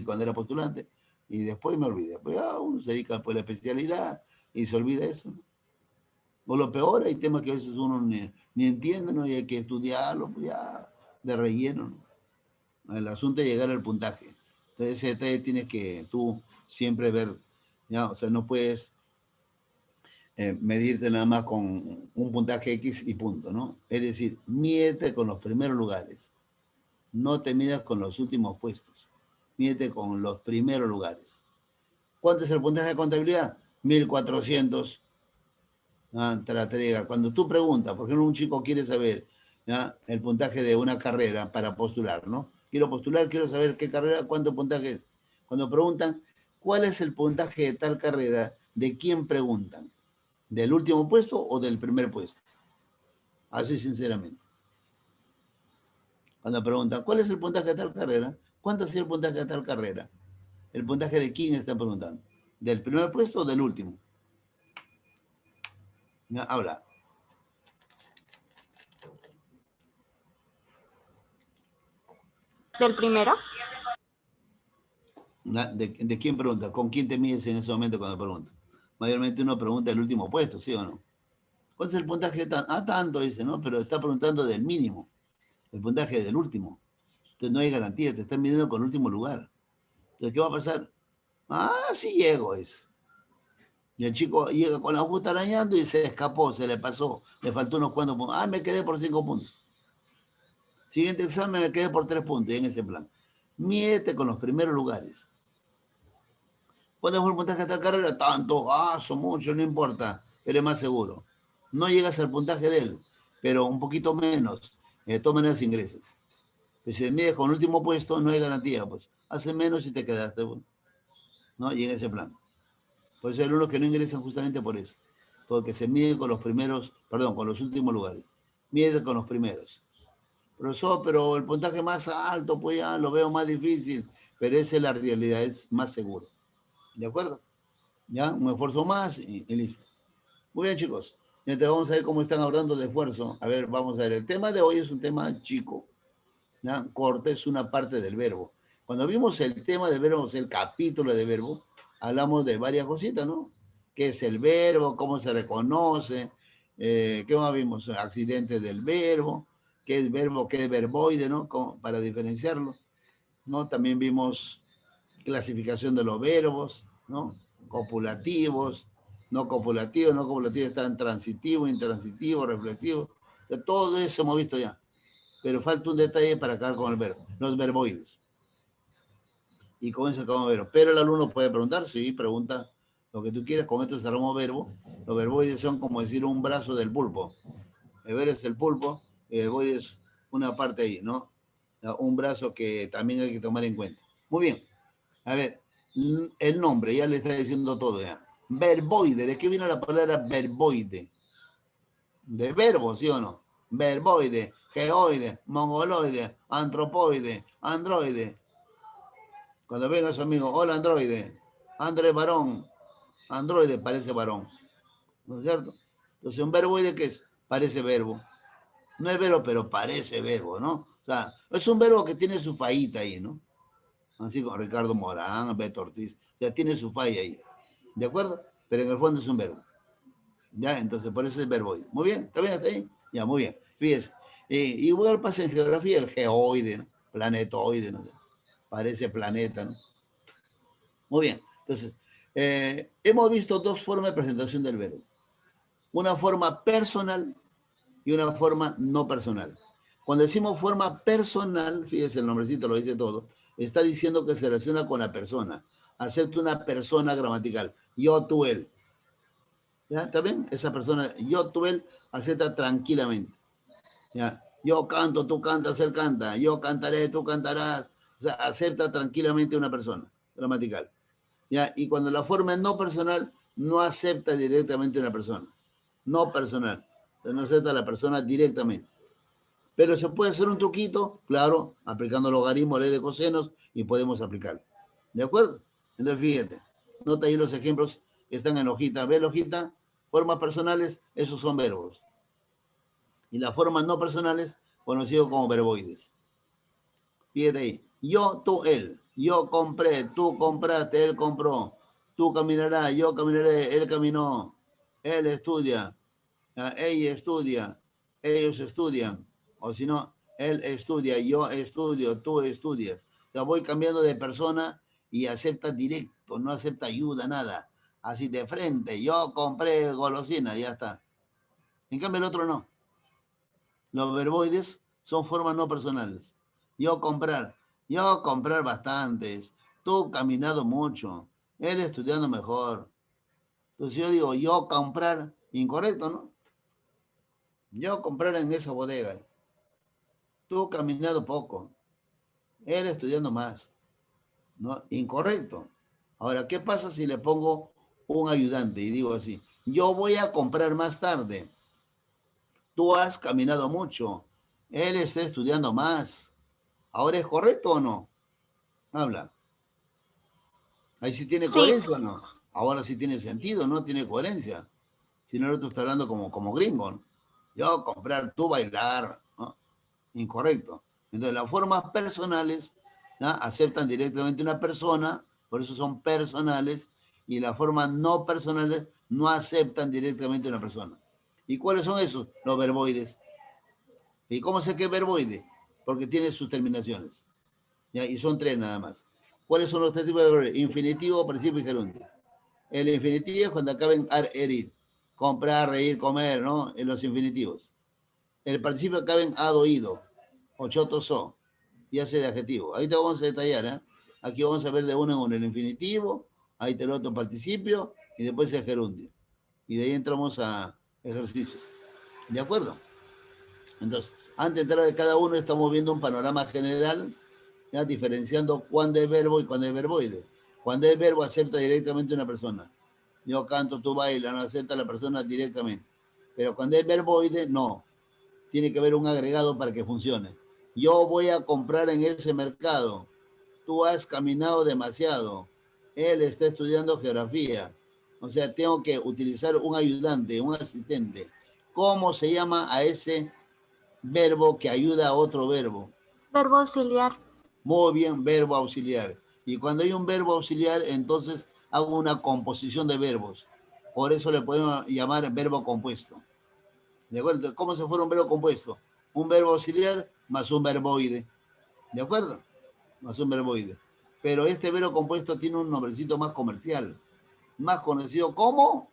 cuando era postulante, y después me olvidé. Pues ya uno se dedica pues, a la especialidad y se olvida eso, ¿no? O lo peor, hay temas que a veces uno ni entiende, ¿no? Y hay que estudiarlo, pues ya de relleno, ¿no? El asunto es llegar al puntaje. Entonces ese detalle tienes que tú siempre ver, ¿ya? O sea, no puedes medirte nada más con un puntaje X y punto, ¿no? Es decir, mídete con los primeros lugares, no te midas con los últimos puestos, mídete con los primeros lugares. ¿Cuánto es el puntaje de contabilidad? 1400. Te la entrega. Cuando tú preguntas, por ejemplo, un chico quiere saber, ¿ya?, el puntaje de una carrera para postular, ¿no? Quiero postular, quiero saber qué carrera, cuánto puntaje es. Cuando preguntan, ¿cuál es el puntaje de tal carrera? ¿De quién preguntan? ¿Del último puesto o del primer puesto? Así sinceramente. Cuando preguntan, ¿cuál es el puntaje de tal carrera? ¿Cuánto es el puntaje de tal carrera? ¿El puntaje de quién están preguntando? ¿Del primer puesto o del último? ¿Ya? Habla. ¿Del primero? ¿De quién pregunta? ¿Con quién te mides en ese momento cuando preguntas? Mayormente uno pregunta el último puesto, ¿sí o no? ¿Cuál es el puntaje? Tanto, dice, ¿no? Pero está preguntando del mínimo, el puntaje del último. Entonces no hay garantía, te están midiendo con el último lugar. Entonces, ¿qué va a pasar? Sí llego, es. Y el chico llega con la justa arañando y se escapó, se le pasó, le faltó unos cuantos puntos. Me quedé por 5 puntos. Siguiente examen me quedé por 3 puntos y en ese plan. Mídete con los primeros lugares. ¿Cuánto fue el puntaje de esta carrera? Tanto, son mucho, no importa, él es más seguro. No llegas al puntaje de él, pero un poquito menos, de todas maneras ingresas. Pues si te mides con el último puesto, no hay garantía, pues. Haces menos y te quedaste, ¿no? Y en ese plan. Por eso hay alumnos que no ingresan justamente por eso, porque se miden con los primeros, perdón, con los últimos lugares. Mide con los primeros. Profesor, pero el puntaje más alto, pues ya lo veo más difícil, pero esa es la realidad, es más seguro. ¿De acuerdo? ¿Ya? Un esfuerzo más y listo. Muy bien, chicos. Entonces vamos a ver cómo están hablando de esfuerzo. A ver, vamos a ver. El tema de hoy es un tema chico, ¿ya? Corto, es una parte del verbo. Cuando vimos el tema del verbo, el capítulo de verbo, hablamos de varias cositas, ¿no? ¿Qué es el verbo? ¿Cómo se reconoce? ¿Qué más vimos? Accidentes del verbo. ¿Qué es verbo? ¿Qué es verboide? ¿No? Para diferenciarlo, ¿no? También vimos clasificación de los verbos, ¿no? Copulativos, no copulativos, no copulativos están transitivos, intransitivo, reflexivo. Todo eso hemos visto ya. Pero falta un detalle para acabar con el verbo, los verboides. Y con eso acabamos de ver. Pero el alumno puede preguntar, sí, pregunta lo que tú quieras, con esto cerramos verbo. Los verboides son como decir un brazo del pulpo. El ver es el pulpo, el verboide es una parte ahí, ¿no? Un brazo que también hay que tomar en cuenta. Muy bien. A ver, el nombre, ya le está diciendo todo ya. Verboide, ¿de qué viene la palabra verboide? De verbo, ¿sí o no? Verboide, geoide, mongoloide, antropoide, androide. Cuando venga su amigo, hola androide, androide varón, androide parece varón, ¿no es cierto? Entonces, un verboide, ¿qué es? Parece verbo. No es verbo, pero parece verbo, ¿no? O sea, es un verbo que tiene su fallita ahí, ¿no? Así como Ricardo Morán, Beto Ortiz, ya tiene su falla ahí, ¿de acuerdo? Pero en el fondo es un verbo, ¿ya? Entonces, por eso es verboide. Muy bien, ¿está bien hasta ahí? Ya, muy bien. Fíjense, igual pasa en geografía el geoide, ¿no? Planetoide, ¿no? Parece planeta, ¿no? Muy bien, entonces, hemos visto dos formas de presentación del verbo. Una forma personal y una forma no personal. Cuando decimos forma personal, fíjese, el nombrecito lo dice todo, está diciendo que se relaciona con la persona. Acepta una persona gramatical. Yo, tú, él. ¿Ya? ¿Está bien? Esa persona, yo, tú, él, acepta tranquilamente. ¿Ya? Yo canto, tú cantas, él canta. Yo cantaré, tú cantarás. O sea, acepta tranquilamente una persona gramatical. ¿Ya? Y cuando la forma es no personal, no acepta directamente una persona. No personal. Entonces, no acepta a la persona directamente. Pero se puede hacer un truquito, claro, aplicando logaritmos, ley de cosenos, y podemos aplicarlo. ¿De acuerdo? Entonces, fíjate, nota ahí los ejemplos que están en la hojita. ¿Ve la hojita? Formas personales, esos son verbos. Y las formas no personales, conocidos como verboides. Fíjate ahí. Yo, tú, él. Yo compré, tú compraste, él compró. Tú caminarás, yo caminaré, él caminó. Él estudia, ella estudia, ellos estudian. O si no, él estudia, yo estudio, tú estudias. O sea, voy cambiando de persona y acepta directo, no acepta ayuda, nada. Así de frente, yo compré golosina, ya está. En cambio el otro no. Los verboides son formas no personales. Yo comprar bastantes, tú caminado mucho, él estudiando mejor. Entonces yo digo, yo comprar, incorrecto, ¿no? Yo comprar en esa bodega, tú caminado poco, él estudiando más, ¿no? Incorrecto. Ahora, ¿qué pasa si le pongo un ayudante y digo así, yo voy a comprar más tarde, tú has caminado mucho, él está estudiando más? ¿Ahora es correcto o no? Habla. Ahí sí tiene Sí, coherencia o no. Ahora sí tiene sentido, ¿no? Tiene coherencia. Si no, el otro está hablando como gringo, ¿no? Yo comprar, tú bailar, ¿no? Incorrecto. Entonces, las formas personales, ¿no?, aceptan directamente una persona, por eso son personales, y las formas no personales no aceptan directamente una persona. ¿Y cuáles son esos? Los verboides. ¿Y cómo sé que es verboide? Porque tiene sus terminaciones. ¿Ya? Y son tres nada más. ¿Cuáles son los tres tipos de verboides? Infinitivo, participio y gerundio. El infinitivo es cuando acaba en ar, erir. Comprar, reír, comer, ¿no? En los infinitivos. El participio acaba en ad, oído. O choto, so. Y hace de adjetivo. Ahorita vamos a detallar, ¿eh? Aquí vamos a ver de uno en uno el infinitivo, ahí te lo otro participio y después el gerundio. Y de ahí entramos a ejercicios. ¿De acuerdo? Entonces, antes de entrar de cada uno, estamos viendo un panorama general, ya diferenciando cuándo es verbo y cuándo es verboide. Cuando es verbo, acepta directamente una persona. Yo canto, tú bailas, no acepta la persona directamente. Pero cuando es verboide, no. Tiene que haber un agregado para que funcione. Yo voy a comprar en ese mercado. Tú has caminado demasiado. Él está estudiando geografía. O sea, tengo que utilizar un ayudante, un asistente. ¿Cómo se llama a ese verbo que ayuda a otro verbo? verbo auxiliar. Muy bien, verbo auxiliar. Y cuando hay un verbo auxiliar, entonces hago una composición de verbos. Por eso le podemos llamar verbo compuesto. ¿De acuerdo? ¿Cómo se fuera un verbo compuesto? Un verbo auxiliar más un verboide. ¿De acuerdo? Más un verboide. Pero este verbo compuesto tiene un nombrecito más comercial, más conocido como, ¿cómo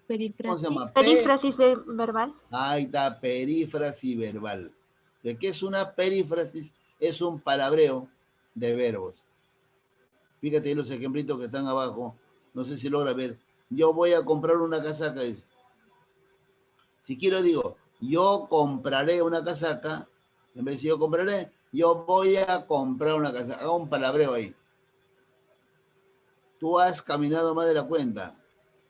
se Perífrasis. llama? Perífrasis verbal. Ahí está, perífrasis verbal. ¿De qué es una perífrasis? Es un palabreo de verbos. Fíjate los ejemplitos que están abajo. No sé si logra ver. Yo voy a comprar una casaca. Dice. Si quiero digo, yo compraré una casaca. En vez de yo compraré, yo voy a comprar una casaca. Hago un palabreo ahí. Tú has caminado más de la cuenta.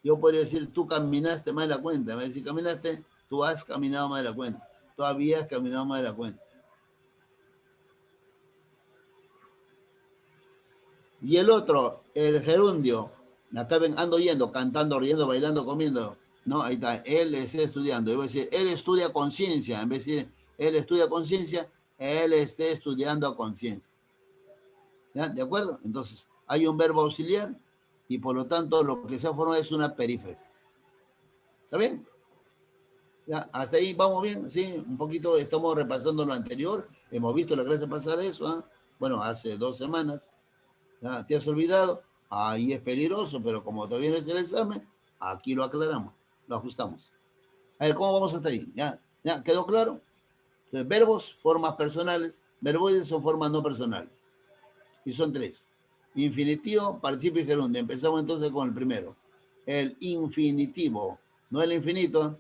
Yo podría decir, tú caminaste más de la cuenta. Me decir, caminaste, tú has caminado más de la cuenta. Tú habías caminado más de la cuenta. Y el otro, el gerundio, acá ven, ando yendo, cantando, riendo, bailando, comiendo. No, ahí está, él está estudiando. Yo voy a decir, él estudia conciencia. En vez de decir, él estudia conciencia, él está estudiando a conciencia. ¿Ya? ¿De acuerdo? Entonces, hay un verbo auxiliar y por lo tanto lo que se ha formado es una perífrasis. ¿Está bien? ¿Ya? Hasta ahí vamos bien, sí, un poquito estamos repasando lo anterior. Hemos visto la clase pasada eso, ¿eh? Bueno, hace 2 semanas. ¿Ya? ¿Te has olvidado? Ahí es peligroso, pero como todavía no es el examen, aquí lo aclaramos, lo ajustamos. A ver, ¿cómo vamos hasta ahí? ¿Ya? ¿Ya? ¿Quedó claro? Entonces, verbos, formas personales, verboides son formas no personales. Y son tres. Infinitivo, participio y gerundio. Empezamos entonces con el primero. El infinitivo, no el infinito,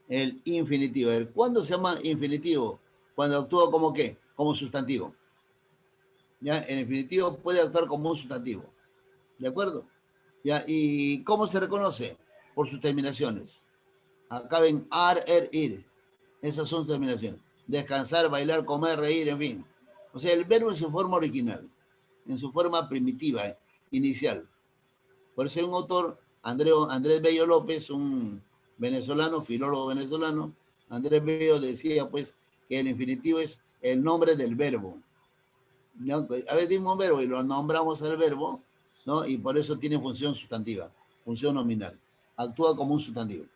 el infinitivo. A ver, ¿cuándo se llama infinitivo? Cuando actúa como qué? Como sustantivo. ¿Ya? El infinitivo puede actuar como un sustantivo. ¿De acuerdo? ¿Ya? ¿Y cómo se reconoce? Por sus terminaciones. Acaben ar, er, ir. Esas son sus terminaciones. Descansar, bailar, comer, reír, en fin. O sea, el verbo en su forma original, en su forma primitiva, inicial. Por eso hay un autor, Andrés Bello López, un venezolano, filólogo venezolano. Andrés Bello decía, pues, que el infinitivo es el nombre del verbo. ¿no? A veces dimos un verbo y lo nombramos al verbo, ¿no? Y por eso tiene función sustantiva, función nominal. Actúa como un sustantivo.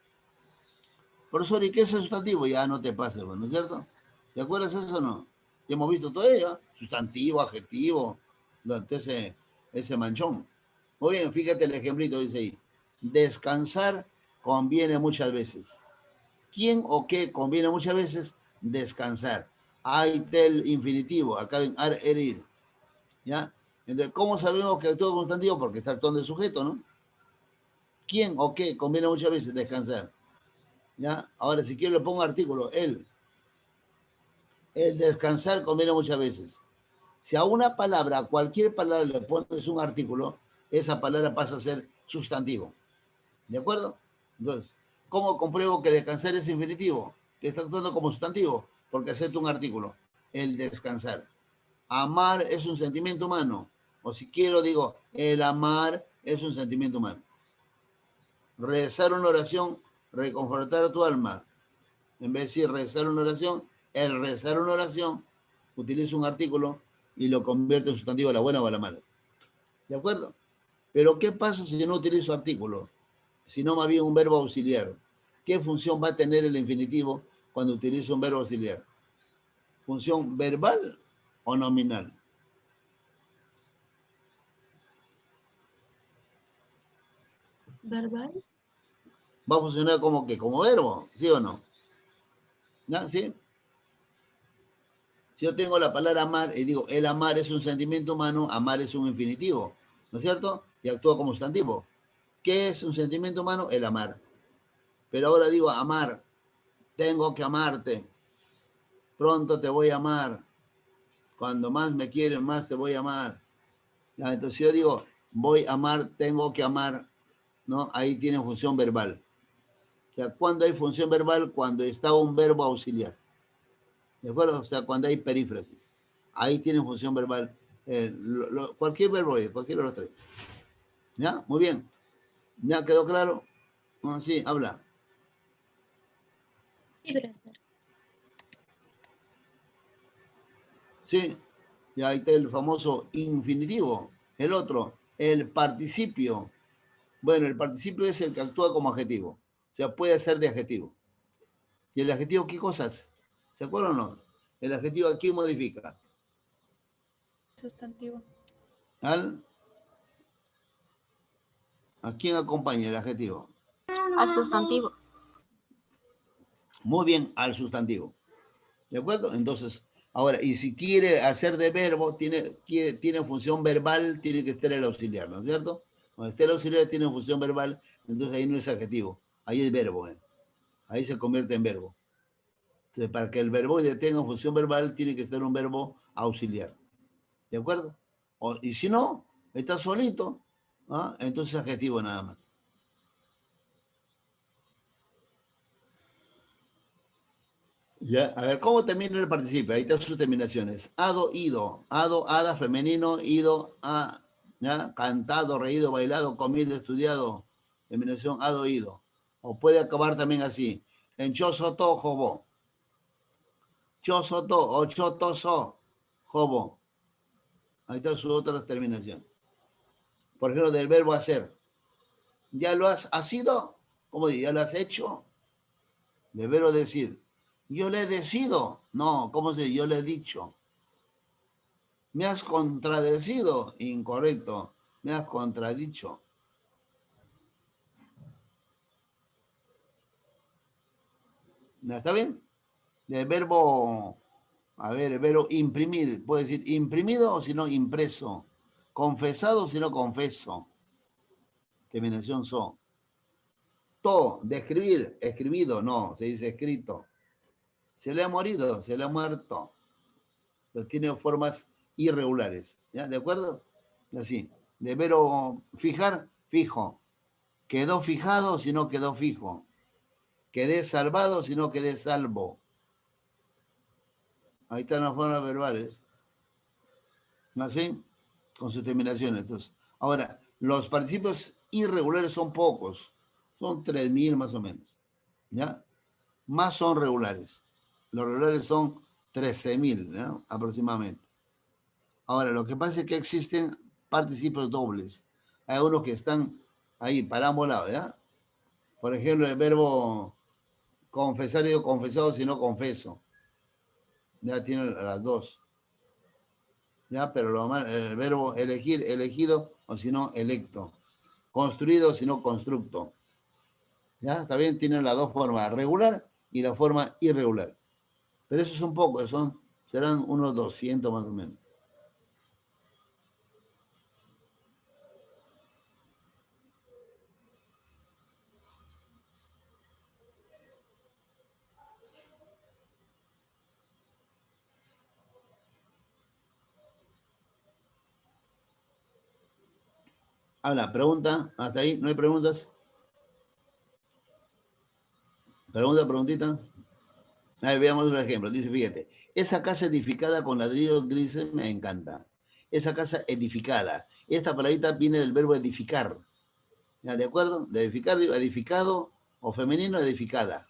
Profesor, ¿y qué es el sustantivo? Ya no te pases, ¿no es cierto? ¿Te acuerdas eso o no? Ya hemos visto todo ello, sustantivo, adjetivo, ese manchón. Muy bien, fíjate el ejemplito, dice ahí. Descansar conviene muchas veces. ¿Quién o qué conviene muchas veces? Descansar. Hay del infinitivo, acá ven ar, ir. ¿Ya? Entonces, ¿cómo sabemos que actúa como sustantivo? Porque está actuando el sujeto, ¿no? ¿Quién o qué conviene muchas veces? Descansar. ¿Ya? Ahora, si quiero le pongo artículo, él. El descansar conviene muchas veces. Si a una palabra, a cualquier palabra le pones un artículo, esa palabra pasa a ser sustantivo. ¿De acuerdo? Entonces, ¿cómo compruebo que descansar es infinitivo? Que está actuando como sustantivo, porque acepta un artículo, el descansar. Amar es un sentimiento humano. O si quiero, digo, el amar es un sentimiento humano. Rezar una oración, reconfortar a tu alma. En vez de decir rezar una oración, el rezar una oración, utiliza un artículo y lo convierte en sustantivo a la buena o a la mala. ¿De acuerdo? Pero ¿qué pasa si yo no utilizo artículo? Sino más bien un verbo auxiliar. ¿Qué función va a tener el infinitivo cuando utilizo un verbo auxiliar? ¿Función verbal o nominal? ¿Verbal? Va a funcionar como que, como verbo, ¿sí o no? ¿Ya? ¿Sí? Si yo tengo la palabra amar y digo, el amar es un sentimiento humano, amar es un infinitivo, ¿no es cierto? Y actúa como sustantivo. ¿Qué es un sentimiento humano? El amar. Pero ahora digo, amar, tengo que amarte, pronto te voy a amar, cuando más me quieres, más te voy a amar. ¿Ya? Entonces yo digo, voy a amar, tengo que amar, ¿no? Ahí tiene función verbal. O sea, ¿cuándo hay función verbal? Cuando está un verbo auxiliar. ¿De acuerdo? O sea, cuando hay perífrasis. Ahí tiene función verbal. Cualquier verbo, cualquier de los tres. ¿Ya? Muy bien. ¿Ya quedó claro? Ah, sí, habla. Sí, profesor. Sí. Ya ahí está el famoso infinitivo. El otro, el participio. Bueno, el participio es el que actúa como adjetivo. O sea, puede ser de adjetivo. ¿Y el adjetivo qué cosas? ¿Se acuerdan o no? El adjetivo aquí modifica. Sustantivo. ¿Al? ¿A quién acompaña el adjetivo? Al sustantivo. Muy bien, al sustantivo. ¿De acuerdo? Entonces, ahora, y si quiere hacer de verbo, tiene función verbal, tiene que estar el auxiliar, ¿no es cierto? Cuando esté el auxiliar tiene función verbal, entonces ahí no es adjetivo, ahí es verbo, ¿eh? Ahí se convierte en verbo. Entonces, para que el verbo tenga función verbal, tiene que estar un verbo auxiliar. ¿De acuerdo? Y si no, está solito, ¿ah? Entonces adjetivo nada más. Ya, a ver, ¿cómo termina el participio? Ahí están sus terminaciones. Ado, ido. Ado, hada, femenino, ido, a, ¿ya? Cantado, reído, bailado, comido, estudiado. Terminación ado, ido. O puede acabar también así. En chosoto, jobo. Chosoto o chotoso, jobo. Ahí está su otra terminación. Por ejemplo, del verbo hacer. ¿Ya lo has sido? ¿Cómo digo? ¿Ya lo has hecho? Del verbo decir. Yo le he decido. No, ¿cómo se dice? Yo le he dicho. Me has contradecido. Incorrecto. Me has contradicho. ¿No está bien? El verbo, a ver, el verbo imprimir. Puede decir imprimido o si no impreso. Confesado o si no confeso. Terminación so. To, de escribir, escribido, no, se dice escrito. Se le ha morido, se le ha muerto. Pero tiene formas irregulares. ¿Ya? ¿De acuerdo? Así. De verbo fijar, fijo. Quedó fijado si no quedó fijo. Quedé salvado si no quedé salvo. Ahí están las formas verbales. ¿Así? Con sus terminaciones. Entonces, ahora, los participios irregulares son pocos. Son 3.000 más o menos. ¿Ya? Más son regulares. Los regulares son 13.000, ¿no? Aproximadamente. Ahora, lo que pasa es que existen participios dobles. Hay unos que están ahí para ambos lados, ¿ya? Por ejemplo, el verbo confesar, yo confesado, si no confeso. Ya tiene las dos. Ya, pero el verbo elegir, elegido, o si no, electo. Construido, si no, constructo. Ya, está bien, tienen las dos formas, regular y la forma irregular. Pero eso es un poco, serán unos 200 más o menos. Habla, pregunta, hasta ahí, ¿no hay preguntas? Preguntita. A ver, veamos un ejemplo. Dice, fíjate, esa casa edificada con ladrillos grises me encanta. Esa casa edificada. Esta palabrita viene del verbo edificar. ¿Ya? ¿De acuerdo? De edificar, digo, edificado o femenino, edificada.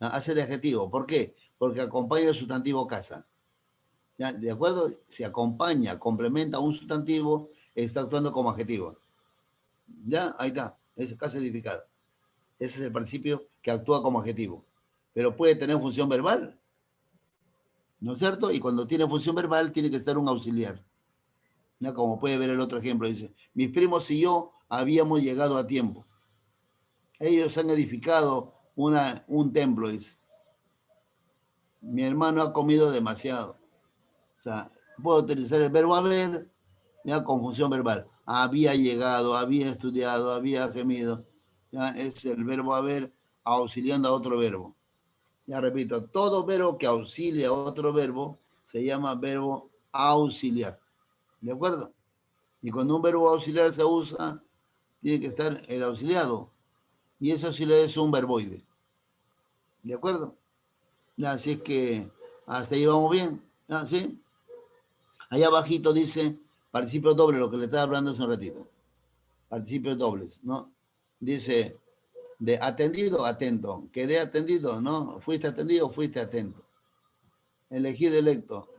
¿Ya? Hace de adjetivo. ¿Por qué? Porque acompaña el sustantivo casa. ¿Ya? ¿De acuerdo? Si acompaña, complementa un sustantivo, está actuando como adjetivo. ¿Ya? Ahí está. Es casa edificada. Ese es el principio que actúa como adjetivo. Pero puede tener función verbal, ¿no es cierto? Y cuando tiene función verbal, tiene que estar un auxiliar. ¿Ya? Como puede ver el otro ejemplo, dice, mis primos y yo habíamos llegado a tiempo. Ellos han edificado un templo, dice. Mi hermano ha comido demasiado. O sea, puedo utilizar el verbo haber, ya, con función verbal. Había llegado, había estudiado, había gemido. Ya, es el verbo haber auxiliando a otro verbo. Ya repito, todo verbo que auxilia a otro verbo se llama verbo auxiliar. ¿De acuerdo? Y cuando un verbo auxiliar se usa, tiene que estar el auxiliado. Y ese auxiliar es un verboide. ¿De acuerdo? Ya, así es que hasta ahí vamos bien. ¿Sí? Allá abajito dice participio doble, lo que le estaba hablando hace un ratito. Participios dobles, ¿no? Dice de atendido, atento. Quedé atendido, ¿no? Fuiste atendido, fuiste atento. Elegido, electo.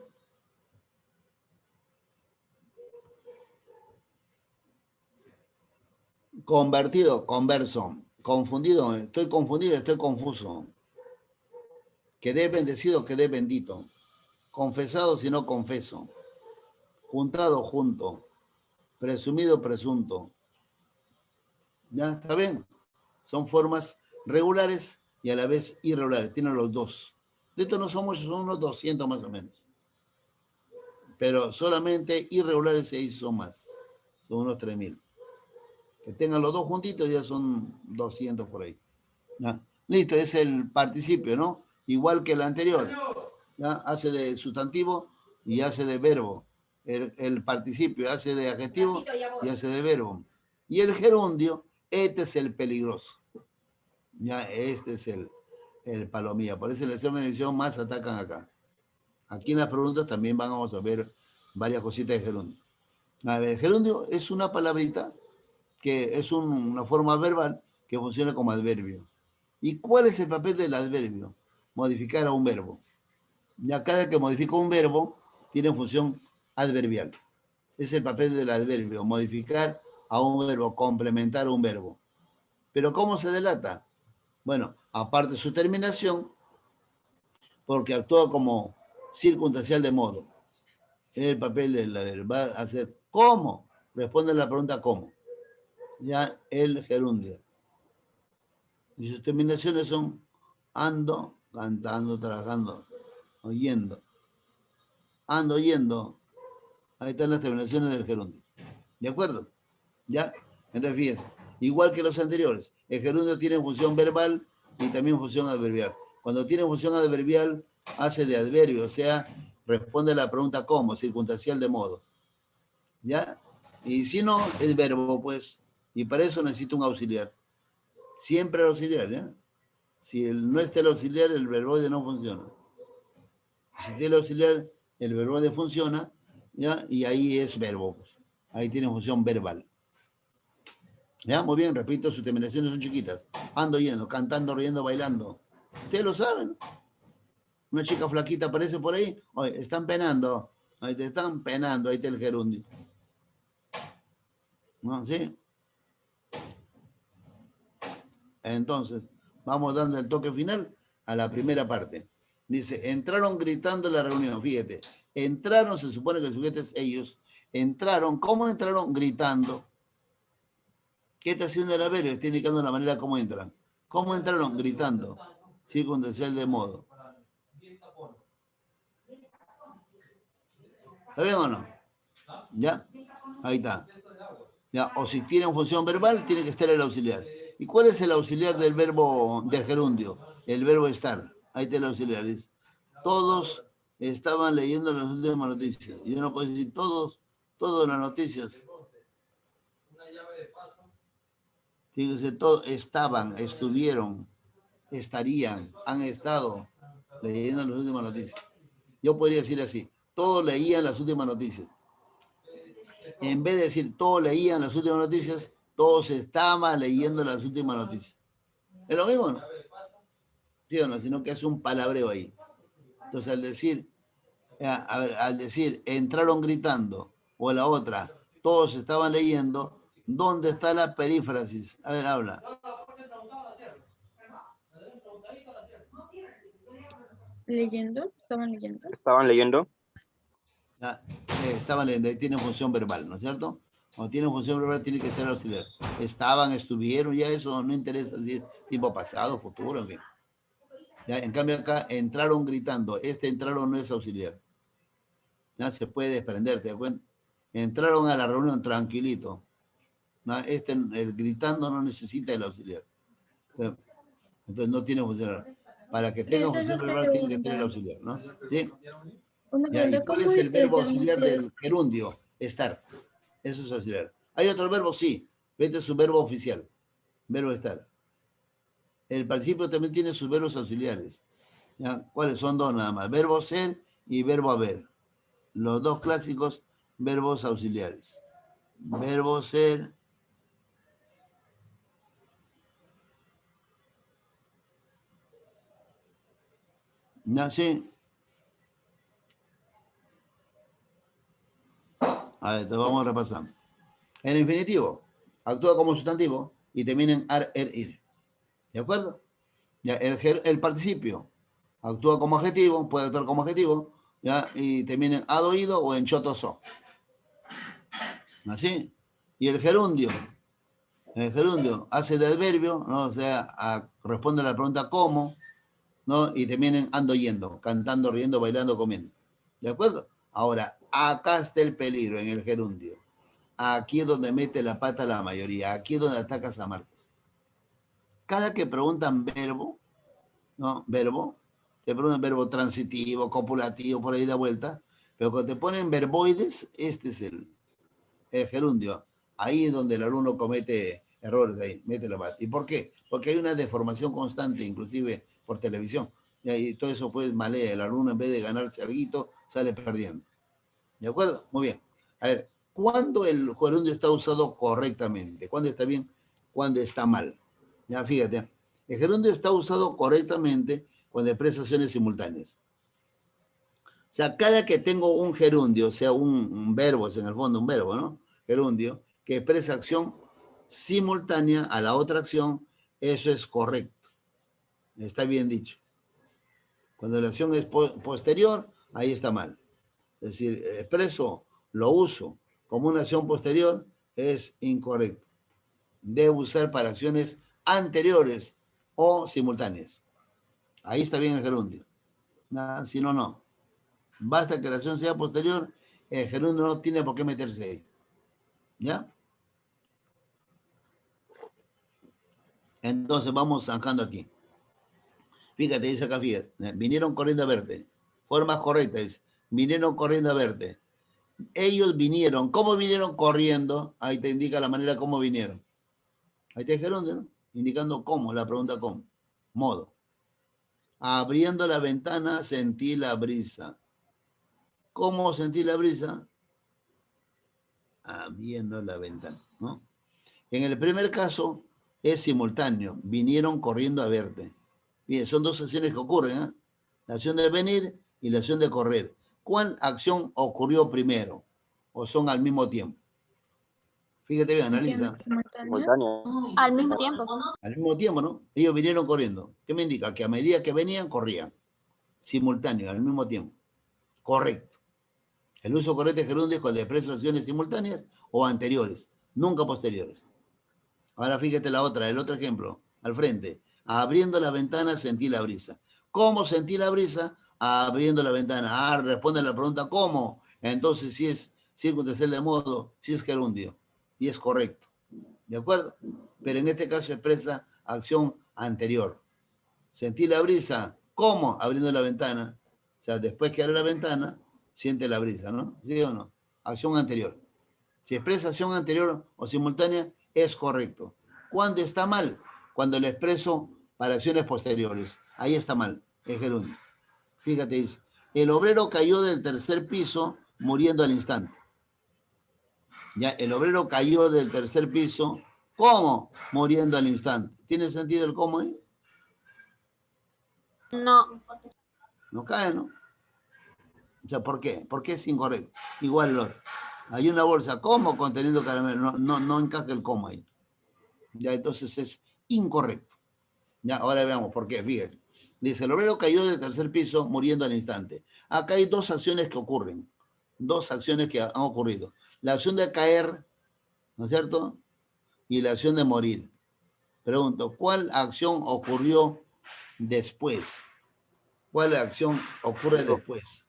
Convertido, converso. Confundido, estoy confundido, estoy confuso. Quedé bendecido, quedé bendito. Confesado, si no confeso. Juntado, junto. Presumido, presunto. ¿Ya? ¿Está bien? Son formas regulares y a la vez irregulares. Tienen los dos. De estos no son muchos, son unos 200 más o menos. Pero solamente irregulares ahí son más. Son unos 3000. Que tengan los dos juntitos ya son 200 por ahí. ¿Ya? Listo, es el participio, ¿no? Igual que el anterior. ¿Ya? Hace de sustantivo y hace de verbo. El participio hace de adjetivo y hace de verbo. Y el gerundio, este es el peligroso. Ya, este es el palomilla. Por eso en el examen de edición más atacan acá. Aquí en las preguntas también vamos a ver varias cositas de gerundio. A ver, gerundio es una palabrita que es una forma verbal que funciona como adverbio. ¿Y cuál es el papel del adverbio? Modificar a un verbo. Ya cada que modifica un verbo tiene función adverbial. Es el papel del adverbio, modificar a un verbo, complementar a un verbo. Pero ¿cómo se delata? Bueno, aparte de su terminación, porque actúa como circunstancial de modo. Es el papel del adverbio. Va a hacer ¿cómo? Responde la pregunta ¿cómo? Ya el gerundio. Y sus terminaciones son ando, cantando, trabajando, oyendo. Ando, oyendo. Ahí están las terminaciones del gerundio. ¿De acuerdo? ¿Ya? Entonces fíjense. Igual que los anteriores, el gerundio tiene función verbal y también función adverbial. Cuando tiene función adverbial, hace de adverbio, o sea, responde a la pregunta ¿cómo? Circunstancial de modo. ¿Ya? Y si no, es verbo, pues. Y para eso necesito un auxiliar. Siempre el auxiliar, ¿ya? Si no está el auxiliar, el verboide no funciona. Si tiene el auxiliar, el verboide funciona, ¿ya? Y ahí es verbo, pues. Ahí tiene función verbal. ¿Ya? Muy bien, repito, sus terminaciones son chiquitas. Ando yendo, cantando, riendo, bailando. Ustedes lo saben. Una chica flaquita aparece por ahí. Oye, están penando. Ahí te están penando, ahí está el gerundio. ¿No? ¿Sí? Entonces, vamos dando el toque final a la primera parte. Dice, entraron gritando en la reunión, fíjate. Entraron, se supone que el sujeto es ellos. Entraron, ¿cómo entraron? Gritando. ¿Qué está haciendo el adverbio? Está indicando la manera como entran. ¿Cómo entraron? Gritando. Circunstancial de modo. ¿Está bien o no? ¿Ya? Ahí está. ¿Ya? O si tienen función verbal, tiene que estar el auxiliar. ¿Y cuál es el auxiliar del verbo, del gerundio? El verbo estar. Ahí está el auxiliar. Dice, todos estaban leyendo las últimas noticias. Y yo no puedo decir todas las noticias. Tiene que ser todos, estaban, estuvieron, estarían, han estado leyendo las últimas noticias. Yo podría decir así, todos leían las últimas noticias. En vez de decir todos leían las últimas noticias, todos estaban leyendo las últimas noticias. ¿Es lo mismo, no? ¿Sí o no? Sino que hace un palabreo ahí. Entonces, al decir entraron gritando, o la otra, todos estaban leyendo, ¿dónde está la perífrasis? A ver, habla. ¿Leyendo? ¿Estaban leyendo? Estaban leyendo. Estaban leyendo, tiene función verbal, ¿no es cierto? Cuando tiene función verbal tiene que estar auxiliar. Estaban, estuvieron, ya eso no interesa si es tiempo pasado, futuro, en fin. Ya, en cambio acá entraron gritando, entraron no es auxiliar. Ya se puede desprender, ¿te das cuenta? Entraron a la reunión tranquilito. ¿No? El gritando no necesita el auxiliar. Entonces no tiene función verbal. Para que tenga función verbal tiene que tener el auxiliar, ¿no? ¿Sí? Ya, ¿y cuál es el verbo auxiliar del gerundio? Estar. Eso es auxiliar. ¿Hay otro verbo? Sí. Este es su verbo oficial. Verbo estar. El participio también tiene sus verbos auxiliares. ¿Ya? ¿Cuáles son dos nada más? Verbo ser y verbo haber. Los dos clásicos verbos auxiliares. Verbo ser. ¿Ya? ¿Sí? A ver, te vamos a repasar. En el infinitivo, actúa como sustantivo y termina en ar, er, ir. ¿De acuerdo? Ya, el participio actúa como adjetivo, puede actuar como adjetivo, ¿ya? Y termina en ad oído o en choto so. ¿Así? Y el gerundio hace de adverbio, ¿no? O sea, responde a la pregunta cómo, ¿no? Y termina en ando yendo, cantando, riendo, bailando, comiendo. ¿De acuerdo? Ahora, acá está el peligro en el gerundio. Aquí es donde mete la pata la mayoría. Aquí es donde atacas a Marcos. Cada que preguntan verbo, ¿no? Verbo, te preguntan verbo transitivo, copulativo, por ahí de vuelta, pero cuando te ponen verboides, este es el gerundio. Ahí es donde el alumno comete errores, ahí, mete la pata. ¿Y por qué? Porque hay una deformación constante, inclusive por televisión. Y todo eso pues malea. El alumno en vez de ganarse algo, sale perdiendo. ¿De acuerdo? Muy bien. A ver, ¿cuándo el gerundio está usado correctamente? ¿Cuándo está bien? ¿Cuándo está mal? Ya, fíjate. El gerundio está usado correctamente cuando expresa acciones simultáneas. O sea, cada que tengo un gerundio, o sea, un verbo, es en el fondo un verbo, ¿no? Gerundio, que expresa acción simultánea a la otra acción, eso es correcto. Está bien dicho. Cuando la acción es posterior, ahí está mal. Es decir, expreso, lo uso como una acción posterior, es incorrecto. Debo usar para acciones anteriores o simultáneas. Ahí está bien el gerundio. Nada, si no, no. Basta que la acción sea posterior, el gerundio no tiene por qué meterse ahí. ¿Ya? Entonces vamos zanjando aquí. Fíjate, dice acá, fíjate, vinieron corriendo a verte. Forma correcta es, vinieron corriendo a verte. Ellos vinieron. ¿Cómo vinieron? Corriendo. Ahí te indica la manera como vinieron. Ahí te dijeron, ¿no? Indicando cómo, la pregunta cómo. Modo. Abriendo la ventana, sentí la brisa. ¿Cómo sentí la brisa? Abriendo la ventana, ¿no? En el primer caso es simultáneo. Vinieron corriendo a verte. Bien, son dos acciones que ocurren, ¿eh? La acción de venir y la acción de correr. ¿Cuál acción ocurrió primero? ¿O son al mismo tiempo? Fíjate bien, analiza. Simultáneo. Al mismo tiempo. Al mismo tiempo, ¿no? Ellos vinieron corriendo. ¿Qué me indica? Que a medida que venían, corrían. Simultáneo, al mismo tiempo. Correcto. El uso correcto de gerundio es cuando expreso acciones simultáneas o anteriores, nunca posteriores. Ahora fíjate la otra, el otro ejemplo, al frente. Abriendo la ventana sentí la brisa. ¿Cómo sentí la brisa? Abriendo la ventana. Ah, responde a la pregunta ¿cómo? Entonces si es circunstancial de modo, si es gerundio. Y es correcto. ¿De acuerdo? Pero en este caso expresa acción anterior. Sentí la brisa. ¿Cómo? Abriendo la ventana. O sea, después que abre la ventana, siente la brisa, ¿no? ¿Sí o no? Acción anterior. Si expresa acción anterior o simultánea, es correcto. ¿Cuándo está mal? Cuando le expreso para acciones posteriores. Ahí está mal, es gerundio. Fíjate, dice, el obrero cayó del tercer piso muriendo al instante. Ya, el obrero cayó del tercer piso, ¿cómo? Muriendo al instante. ¿Tiene sentido el cómo ahí? No. No cae, ¿no? O sea, ¿por qué? ¿Por qué es incorrecto? Igual lo otro. Hay una bolsa, ¿cómo? Conteniendo caramelo. No encaja el cómo ahí. Ya, entonces es incorrecto. Ya, ahora veamos por qué, fíjense. Dice, el obrero cayó del tercer piso muriendo al instante. Acá hay dos acciones que ocurren. Dos acciones que han ocurrido. La acción de caer, ¿no es cierto? Y la acción de morir. Pregunto, ¿cuál acción ocurrió después? ¿Cuál acción ocurre después?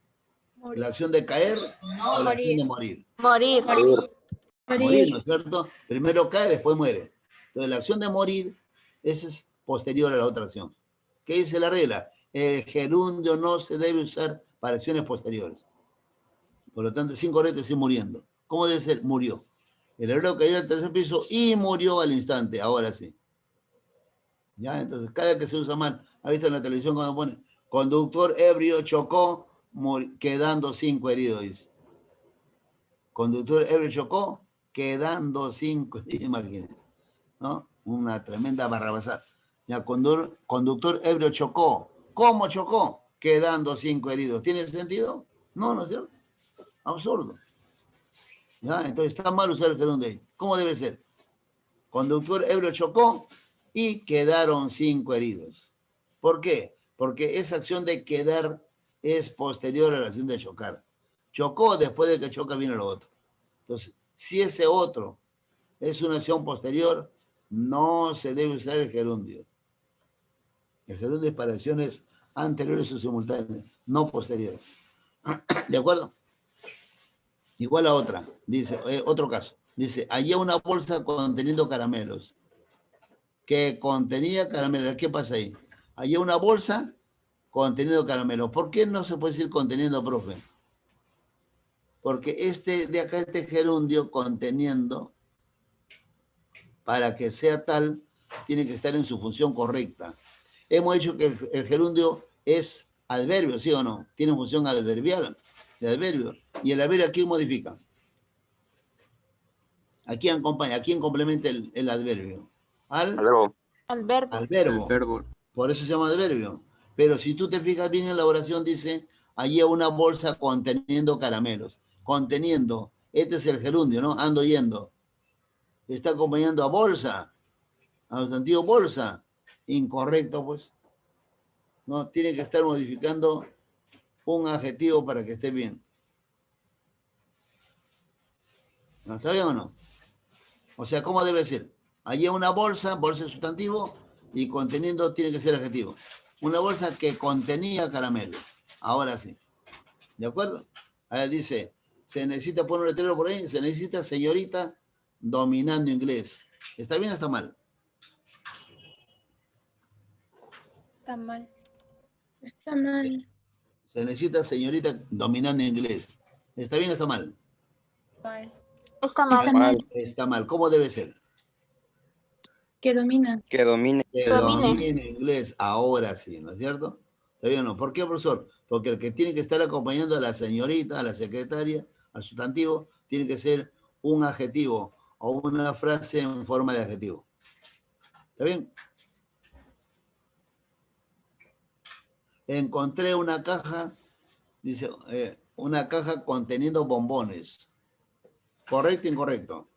¿La acción de caer o la acción de morir? Morir. Morir, ¿no es cierto? Primero cae, después muere. Entonces, la acción de morir, esa es posterior a la otra acción. ¿Qué dice la regla? El gerundio no se debe usar para acciones posteriores. Por lo tanto, es incorrecto decir muriendo. ¿Cómo debe ser? Murió. El obrero cayó al tercer piso y murió al instante. Ahora sí. ¿Ya? Entonces, cada vez que se usa mal, ¿ha visto en la televisión cuando pone conductor ebrio chocó, quedando 5 heridos? Dice. Conductor ebrio chocó, quedando 5, imagínense, ¿no? Una tremenda barrabasada. Ya, conductor ebrio chocó. ¿Cómo chocó? Quedando 5 heridos. ¿Tiene sentido? No, ¿no es cierto? Absurdo. ¿Ya? Entonces está mal usar el gerundio ahí. ¿Cómo debe ser? Conductor ebrio chocó y quedaron 5 heridos. ¿Por qué? Porque esa acción de quedar es posterior a la acción de chocar. Chocó, después de que choca viene lo otro. Entonces, si ese otro es una acción posterior, no se debe usar el gerundio. El gerundio es para acciones anteriores o simultáneas, no posteriores. ¿De acuerdo? Igual a otra. Dice, otro caso. Dice, hallé una bolsa conteniendo caramelos. Que contenía caramelos. ¿Qué pasa ahí? Hallé una bolsa conteniendo caramelos. ¿Por qué no se puede decir conteniendo, profe? Porque este de acá, este gerundio conteniendo, para que sea tal, tiene que estar en su función correcta. Hemos dicho que el gerundio es adverbio, ¿sí o no? Tiene función adverbial, de adverbio. Y el adverbio aquí modifica. Aquí acompaña, ¿a quién complementa el adverbio? Al Al verbo. al verbo. Por eso se llama adverbio. Pero si tú te fijas bien en la oración, dice, allí una bolsa conteniendo caramelos. Conteniendo. Este es el gerundio, ¿no? Ando yendo. Está acompañando a bolsa. A sustantivo bolsa. Incorrecto, pues. No, tiene que estar modificando un adjetivo para que esté bien. ¿No está bien o no? O sea, ¿cómo debe ser? Allí una bolsa, bolsa es sustantivo, y conteniendo tiene que ser adjetivo. Una bolsa que contenía caramelo. Ahora sí. ¿De acuerdo? Ahí dice, se necesita poner un letrero por ahí, se necesita señorita dominando inglés. ¿Está bien o está mal? Está mal. Está mal. Se necesita señorita dominando inglés. ¿Está bien o está mal? Mal. Está mal. Está mal. Está mal. ¿Cómo debe ser? Que domina. Que Domine. domine inglés. Ahora sí, ¿no es cierto? ¿Está bien o no? ¿Por qué, profesor? Porque el que tiene que estar acompañando a la señorita, a la secretaria, al sustantivo, tiene que ser un adjetivo o una frase en forma de adjetivo. ¿Está bien? Encontré una caja, dice, una caja conteniendo bombones. ¿Correcto o incorrecto?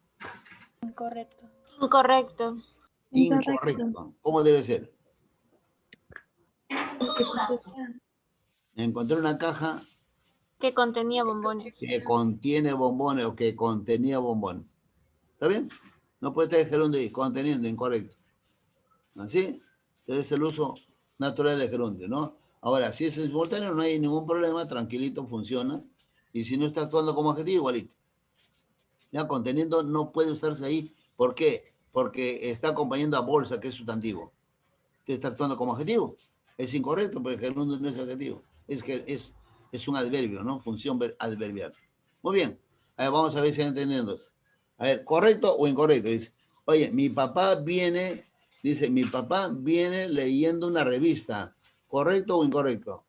Incorrecto. Incorrecto. Incorrecto. ¿Cómo debe ser? Encontré una caja Que contenía bombones. que contiene bombones o que contenía bombones. ¿Está bien? No puede estar el gerundio ahí, conteniendo, incorrecto. ¿Así? Entonces es el uso natural del gerundio, ¿no? Ahora, si es simultáneo, no hay ningún problema, tranquilito, funciona. Y si no está actuando como adjetivo, igualito. Ya, conteniendo no puede usarse ahí. ¿Por qué? Porque está acompañando a bolsa, que es sustantivo. Entonces está actuando como adjetivo. Es incorrecto, porque el gerundio no es adjetivo. Es que es un adverbio, ¿no? Función adverbial. Muy bien. A ver, vamos a ver si están entendiendo. A ver, ¿correcto o incorrecto? Dice, oye, mi papá viene leyendo una revista. ¿Correcto o incorrecto?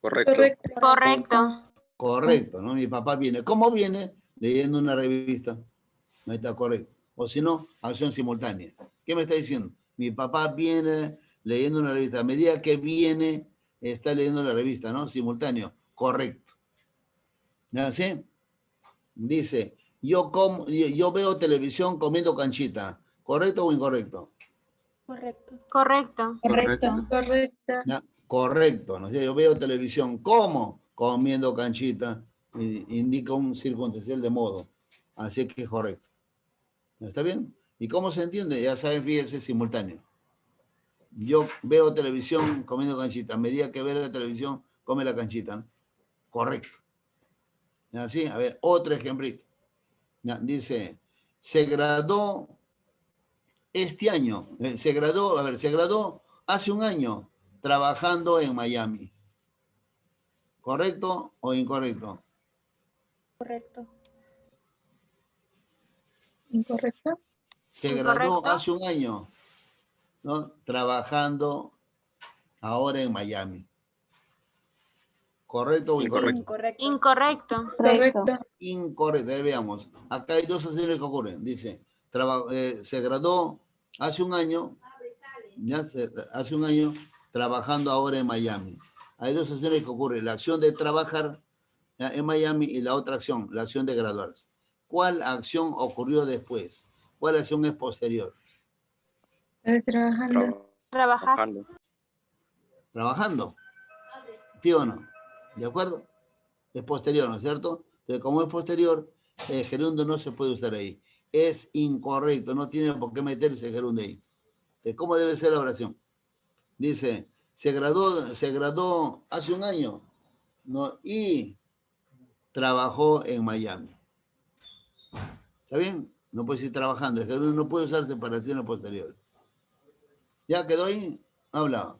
Correcto. Correcto. Correcto, ¿no? Mi papá viene. ¿Cómo viene? Leyendo una revista. Ahí está correcto. O si no, acción simultánea. ¿Qué me está diciendo? Mi papá viene leyendo una revista. A medida que viene, está leyendo la revista, ¿no? Simultáneo. Correcto. ¿Ya sé? Dice, yo veo televisión comiendo canchita. ¿Correcto o incorrecto? Correcto. Correcto. Correcto. ¿Ya? Correcto. ¿No sé? Yo veo televisión. ¿Cómo? Comiendo canchita. Indica un circunstancial de modo. Así que es correcto. ¿Está bien? ¿Y cómo se entiende? Ya saben, fíjense, simultáneo. Yo veo televisión comiendo canchita. A medida que ve la televisión, come la canchita, ¿no? Correcto. ¿Así? A ver, otro ejemplito. Ya, dice, se graduó este año. Se graduó hace un año trabajando en Miami. ¿Correcto o incorrecto? Correcto. Incorrecto. Se graduó Incorrecto. hace un año, ¿no? Trabajando ahora en Miami. ¿Correcto o incorrecto? Incorrecto. Incorrecto. Correcto. Incorrecto. Ahí veamos. Acá hay dos acciones que ocurren. Dice, se graduó hace un año, hace un año, trabajando ahora en Miami. Hay dos acciones que ocurren. La acción de trabajar en Miami y la otra acción, la acción de graduarse. ¿Cuál acción ocurrió después? ¿Cuál acción es posterior? Trabajando. Trabajar. Trabajando. ¿Sí o no? ¿De acuerdo? Es posterior, ¿no es cierto? Entonces, como es posterior, el gerundio no se puede usar ahí. Es incorrecto, no tiene por qué meterse el gerundio ahí. Entonces, ¿cómo debe ser la oración? Dice, se graduó hace un año, ¿no? Y trabajó en Miami. ¿Está bien? No puede ir trabajando, el gerundio no puede usar separaciones posteriores. ¿Ya quedó ahí? Habla.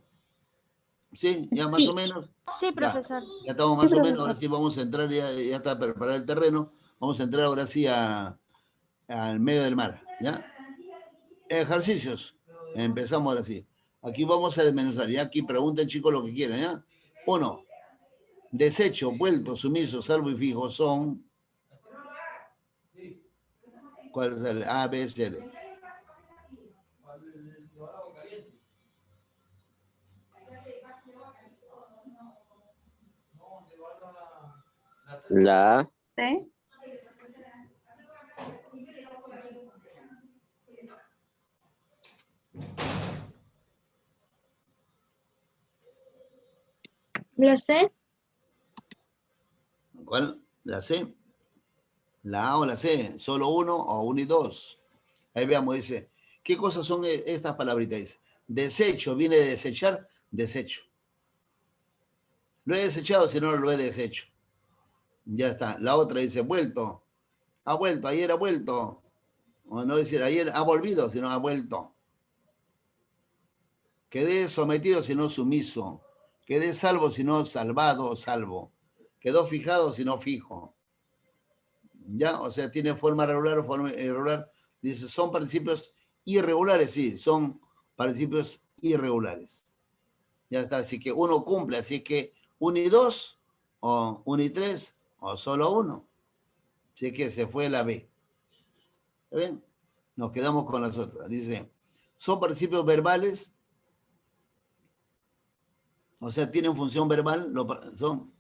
¿Sí? ¿Ya más o menos? Sí, Ya, profesor. ya estamos más o menos, ahora sí vamos a entrar, ya está preparado el terreno, vamos a entrar ahora sí al medio del mar, ¿ya? Ejercicios, empezamos ahora sí. Aquí vamos a desmenuzar, ya aquí pregunten chicos lo que quieran, ¿ya? 1, desecho, vuelto, sumiso, salvo y fijo son... ¿Cuál es el A, B, C, D? La A. ¿Sí? La C. ¿Cuál? La C. La A o la C, solo uno o uno y dos. Ahí veamos, dice, ¿qué cosas son estas palabritas? Dice, desecho, viene de desechar, desecho. Lo he desechado, si no lo he deshecho. Ya está. La otra dice, vuelto. Ha vuelto, ayer ha vuelto. O no decir, ayer ha volvido, sino ha vuelto. Quedé sometido, sino sumiso. Quedé salvo, sino salvado o salvo. Quedó fijado, sino fijo. ¿Ya? O sea, tiene forma regular o forma irregular. Dice, son participios irregulares, sí, son participios irregulares. Ya está, así que uno cumple, así que 1 y 2, o 1 y 3, o solo 1. Así que se fue la B. ¿Está bien? Nos quedamos con las otras. Dice, son participios verbales, o sea, tienen función verbal, son.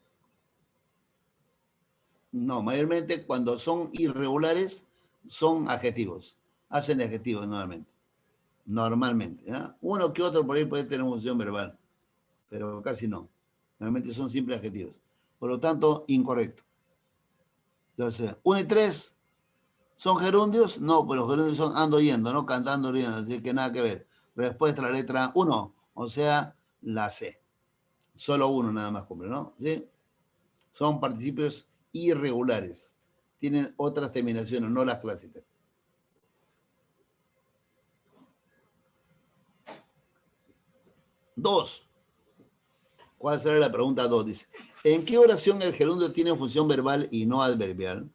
No, mayormente cuando son irregulares son adjetivos. Hacen adjetivos normalmente. Normalmente. ¿Ya? Uno que otro por ahí puede tener función verbal, pero casi no. Normalmente son simples adjetivos. Por lo tanto, incorrecto. Entonces, 1 y 3 son gerundios. No, pues los gerundios son ando yendo, no cantando riendo, así que nada que ver. Respuesta a la letra 1, o sea, la C. Solo uno nada más cumple, ¿no? ¿Sí? Son participios irregulares. Tienen otras terminaciones, no las clásicas. 2. ¿Cuál será la pregunta 2? Dice, ¿en qué oración el gerundio tiene función verbal y no adverbial?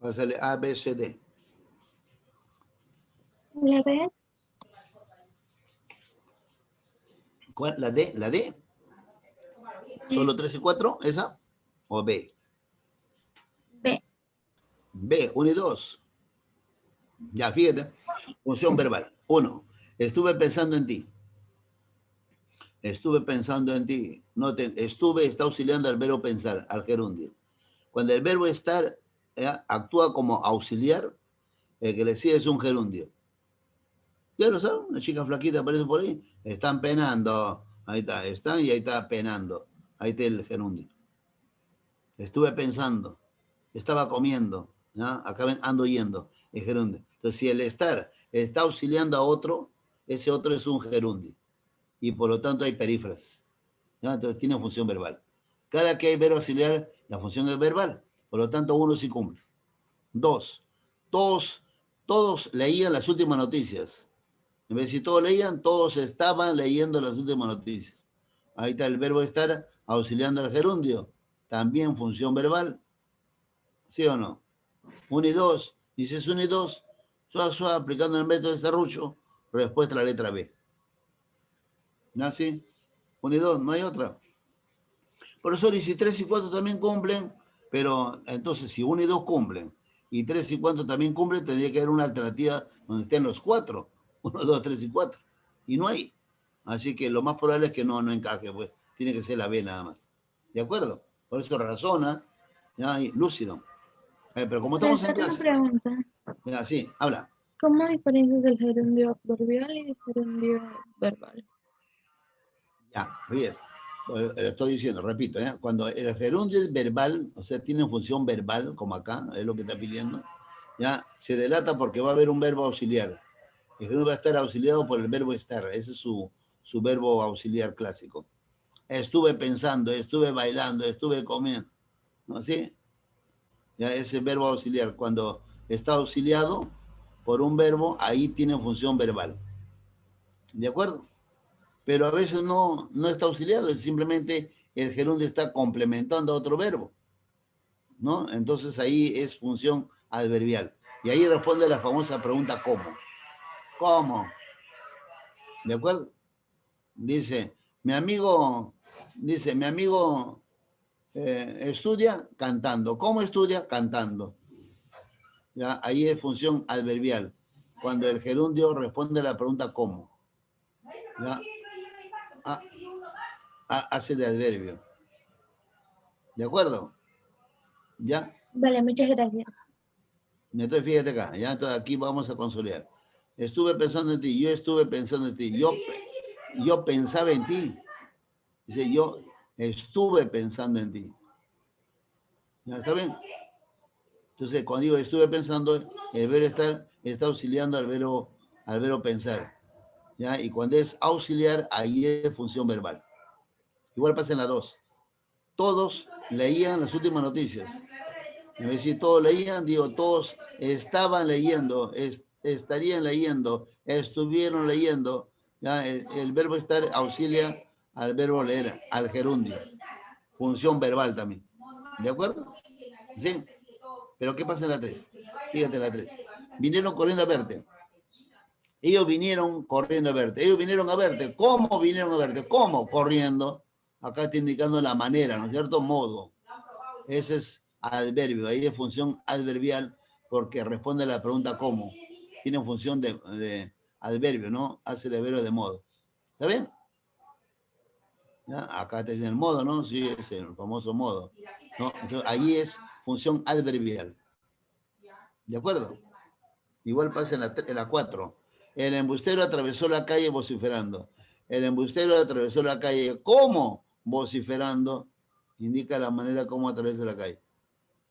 Va a salir A, B, C, D. La D. ¿Cuál? ¿La D? ¿La D? ¿Solo 3 y 4? ¿Esa? ¿O B? B. B, 1 y 2. Ya, fíjate. Función verbal. 1. Estuve pensando en ti. Estuve pensando en ti. Noten, estuve está auxiliando al verbo pensar, al gerundio. Cuando el verbo estar actúa como auxiliar, el que le sigue es un gerundio. Ya lo saben, una chica flaquita aparece por ahí. Están penando. Ahí está, están y ahí está penando. Ahí está el gerundio. Estuve pensando. Estaba comiendo. ¿Ya? Acá ven, ando yendo. El gerundio. Entonces, si el estar está auxiliando a otro, ese otro es un gerundio. Y por lo tanto hay perífrasis. ¿Ya? Entonces tiene función verbal. Cada que hay verbo auxiliar, la función es verbal. Por lo tanto, uno sí cumple. 2. Todos leían las últimas noticias. En vez de si todos leían, todos estaban leyendo las últimas noticias. Ahí está el verbo estar auxiliando al gerundio. También función verbal. ¿Sí o no? 1 y 2. Dices 1 y 2. Suave, aplicando el método de serrucho. Respuesta a la letra B. ¿No? ¿Sí? 1 y 2, no hay otra. Profesor, y si 3 y 4 también cumplen, pero entonces si 1 y 2 cumplen y 3 y 4 también cumplen, tendría que haber una alternativa donde estén los 4. 1, 2, 3 y 4. Y no hay. Así que lo más probable es que no encaje, pues tiene que ser la B nada más. ¿De acuerdo? Por eso razona, ya, y lúcido. Pero como estamos en Profesor, una clase, pregunta. ya, sí, habla. ¿Cómo diferencias el gerundio adverbial y el gerundio verbal? Ya, fíjese. Le estoy diciendo, repito, cuando el gerundio es verbal, o sea, tiene función verbal, como acá, es lo que está pidiendo, ya se delata porque va a haber un verbo auxiliar. El gerundio va a estar auxiliado por el verbo estar, ese es su verbo auxiliar clásico. Estuve pensando, estuve bailando, estuve comiendo, ¿no? ¿Sí? Ya ese verbo auxiliar, cuando está auxiliado por un verbo, ahí tiene función verbal. ¿De acuerdo? Pero a veces no está auxiliado, es simplemente el gerundio está complementando a otro verbo, ¿no? Entonces ahí es función adverbial. Y ahí responde la famosa pregunta ¿cómo? ¿Cómo? ¿De acuerdo? Dice, mi amigo estudia cantando. ¿Cómo estudia? Cantando. ¿Ya? Ahí es función adverbial. Cuando el gerundio responde a la pregunta ¿cómo? ¿Ya? Hace de adverbio. ¿De acuerdo? ¿Ya? Vale, muchas gracias. Entonces fíjate acá, ya entonces aquí vamos a consolidar. Estuve pensando en ti, yo estuve pensando en ti, yo pensaba en ti. Dice, yo estuve pensando en ti. ¿Ya está bien? Entonces, cuando digo estuve pensando, el verbo estar está auxiliando al verbo pensar. ¿ya? Y cuando es auxiliar, ahí es función verbal. Igual pasa en la 2. Todos leían las últimas noticias. En vez de decir todos leían, digo todos estaban leyendo, estarían leyendo, estuvieron leyendo. ¿Ya? El verbo estar auxilia al verbo leer, al gerundio. Función verbal también. ¿De acuerdo? ¿Sí? Pero ¿qué pasa en la 3? Fíjate la 3. Vinieron corriendo a verte. Ellos vinieron corriendo a verte. Ellos vinieron a verte. ¿Cómo vinieron a verte? ¿Cómo? Corriendo. Acá está indicando la manera, ¿no es cierto? Modo. Ese es adverbio. Ahí es función adverbial porque responde a la pregunta ¿cómo? Tiene función de adverbio, ¿no? Hace de verbo de modo. ¿Está bien? ¿Ya? Acá te dicen el modo, ¿no? Sí, es el famoso modo, ¿no? Entonces, ahí es función adverbial. ¿De acuerdo? Igual pasa en la 4. El embustero atravesó la calle vociferando. El embustero atravesó la calle. ¿Cómo? Vociferando. Indica la manera como atraviesa la calle.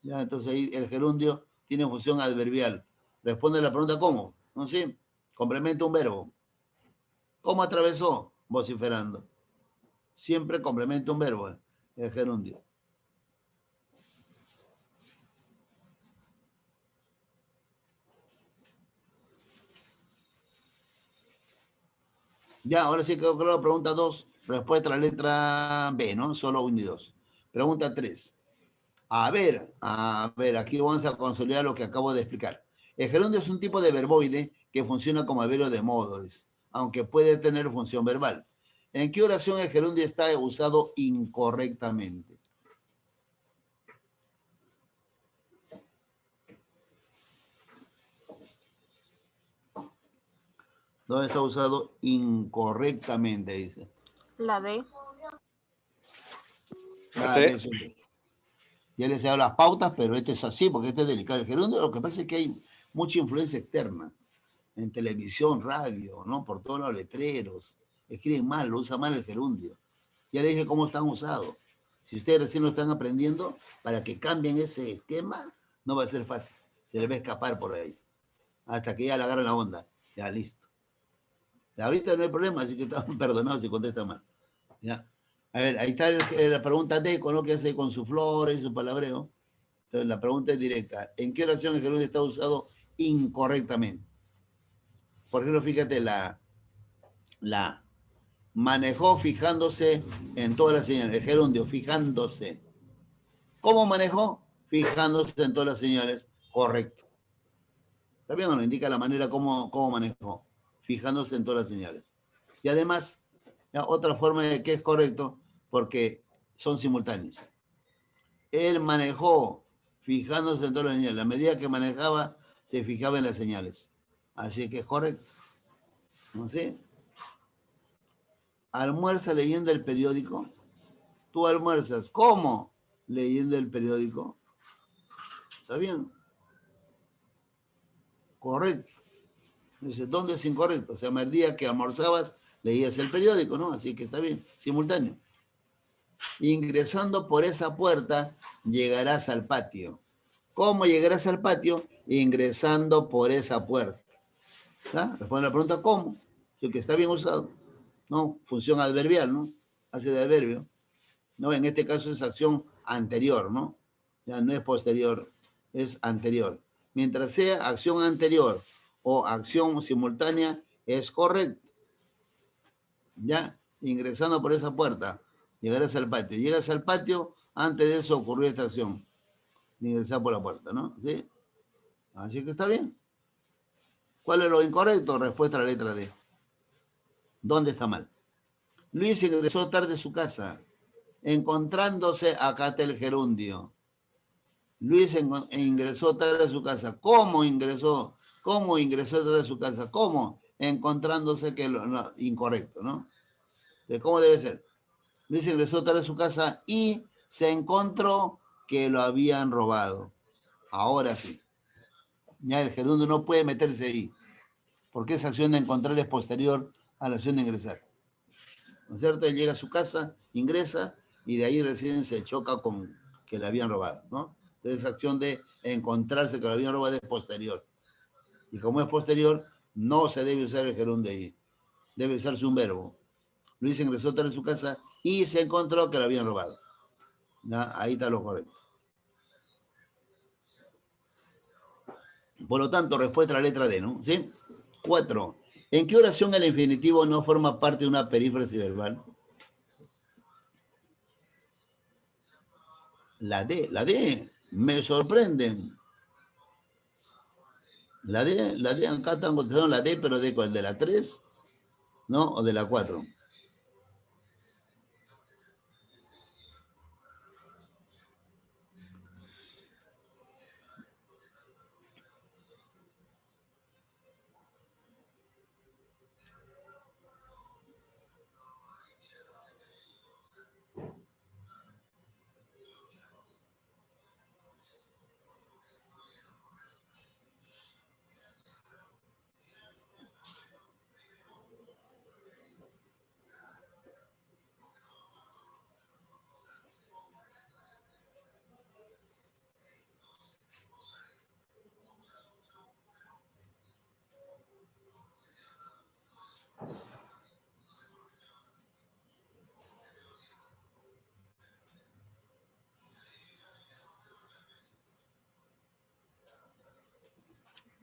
¿Ya? Entonces ahí el gerundio tiene función adverbial. Responde a la pregunta ¿cómo? ¿No? ¿Sí? Complementa un verbo. ¿Cómo atravesó? Vociferando. Siempre complementa un verbo, el gerundio. Ya, ahora sí quedó claro. Pregunta 2. Respuesta a la letra B, ¿no? Solo 1 y 2. Pregunta 3. A ver, aquí vamos a consolidar lo que acabo de explicar. El gerundio es un tipo de verboide que funciona como adverbio de modos, aunque puede tener función verbal. ¿En qué oración el gerundio está usado incorrectamente? ¿Dónde está usado incorrectamente? Dice. La D. Ya les he dado las pautas, pero esto es así, porque esto es delicado. El gerundio, lo que pasa es que hay mucha influencia externa, en televisión, radio, ¿no? Por todos los letreros. Escriben mal, lo usa mal el gerundio. Ya les dije cómo están usados. Si ustedes recién lo están aprendiendo, para que cambien ese esquema, no va a ser fácil. Se les va a escapar por ahí. Hasta que ya le agarren la onda. Ya, listo. Ahorita no hay problema, así que están perdonados si contestan mal. Ya. A ver, ahí está la pregunta D, con lo que hace con su flora y su palabreo. Entonces, la pregunta es directa. ¿En qué oración el gerundio está usado incorrectamente? Por ejemplo, fíjate la manejó fijándose en todas las señales. El gerundio, fijándose. ¿Cómo manejó? Fijándose en todas las señales. Correcto. ¿Está bien o no? Indica la manera cómo manejó. Fijándose en todas las señales. Y además, otra forma de que es correcto, porque son simultáneos. Él manejó fijándose en todas las señales. A medida que manejaba, se fijaba en las señales. Así que es correcto. ¿No sé? Almuerza leyendo el periódico. Tú almuerzas. ¿Cómo? Leyendo el periódico. ¿Está bien? Correcto. Dice, ¿dónde es incorrecto? O sea, el día que almorzabas, leías el periódico, ¿no? Así que está bien, simultáneo. Ingresando por esa puerta, llegarás al patio. ¿Cómo llegarás al patio? Ingresando por esa puerta. ¿Ah? Responde la pregunta, ¿cómo? Sí, que está bien usado. ¿No? Función adverbial, ¿no? Hace de adverbio. ¿No? En este caso es acción anterior, ¿no? Ya no es posterior, es anterior. Mientras sea acción anterior o acción simultánea, es correcto. Ya, ingresando por esa puerta, llegarás al patio. Llegas al patio, antes de eso ocurrió esta acción. Ingresar por la puerta, ¿no? ¿Sí? Así que está bien. ¿Cuál es lo incorrecto? Respuesta a la letra D. ¿Dónde está mal? Luis ingresó tarde a su casa, encontrándose acá está el gerundio. Luis ingresó tarde a su casa. ¿Cómo ingresó? ¿Cómo ingresó tarde a su casa? ¿Cómo? Encontrándose que lo incorrecto, ¿no? ¿De cómo debe ser? Luis ingresó tarde a su casa y se encontró que lo habían robado. Ahora sí. Ya el gerundio no puede meterse ahí, porque esa acción de encontrar es posterior a la acción de ingresar. ¿No es cierto? Él llega a su casa, ingresa y de ahí recién se choca con que le habían robado, ¿no? Entonces esa acción de encontrarse que lo habían robado es posterior. Y como es posterior, no se debe usar el gerundio ahí. debe usarse un verbo. Luis ingresó tarde a su casa y se encontró que lo habían robado. ¿Ya? Ahí está lo correcto. Por lo tanto, respuesta a la letra D, ¿no? ¿Sí? 4. ¿En qué oración el infinitivo no forma parte de una perífrasis verbal? La D. Me sorprenden. La D, acá están contestando la D, pero ¿de cuál? ¿De la 3? ¿No? ¿O de la 4?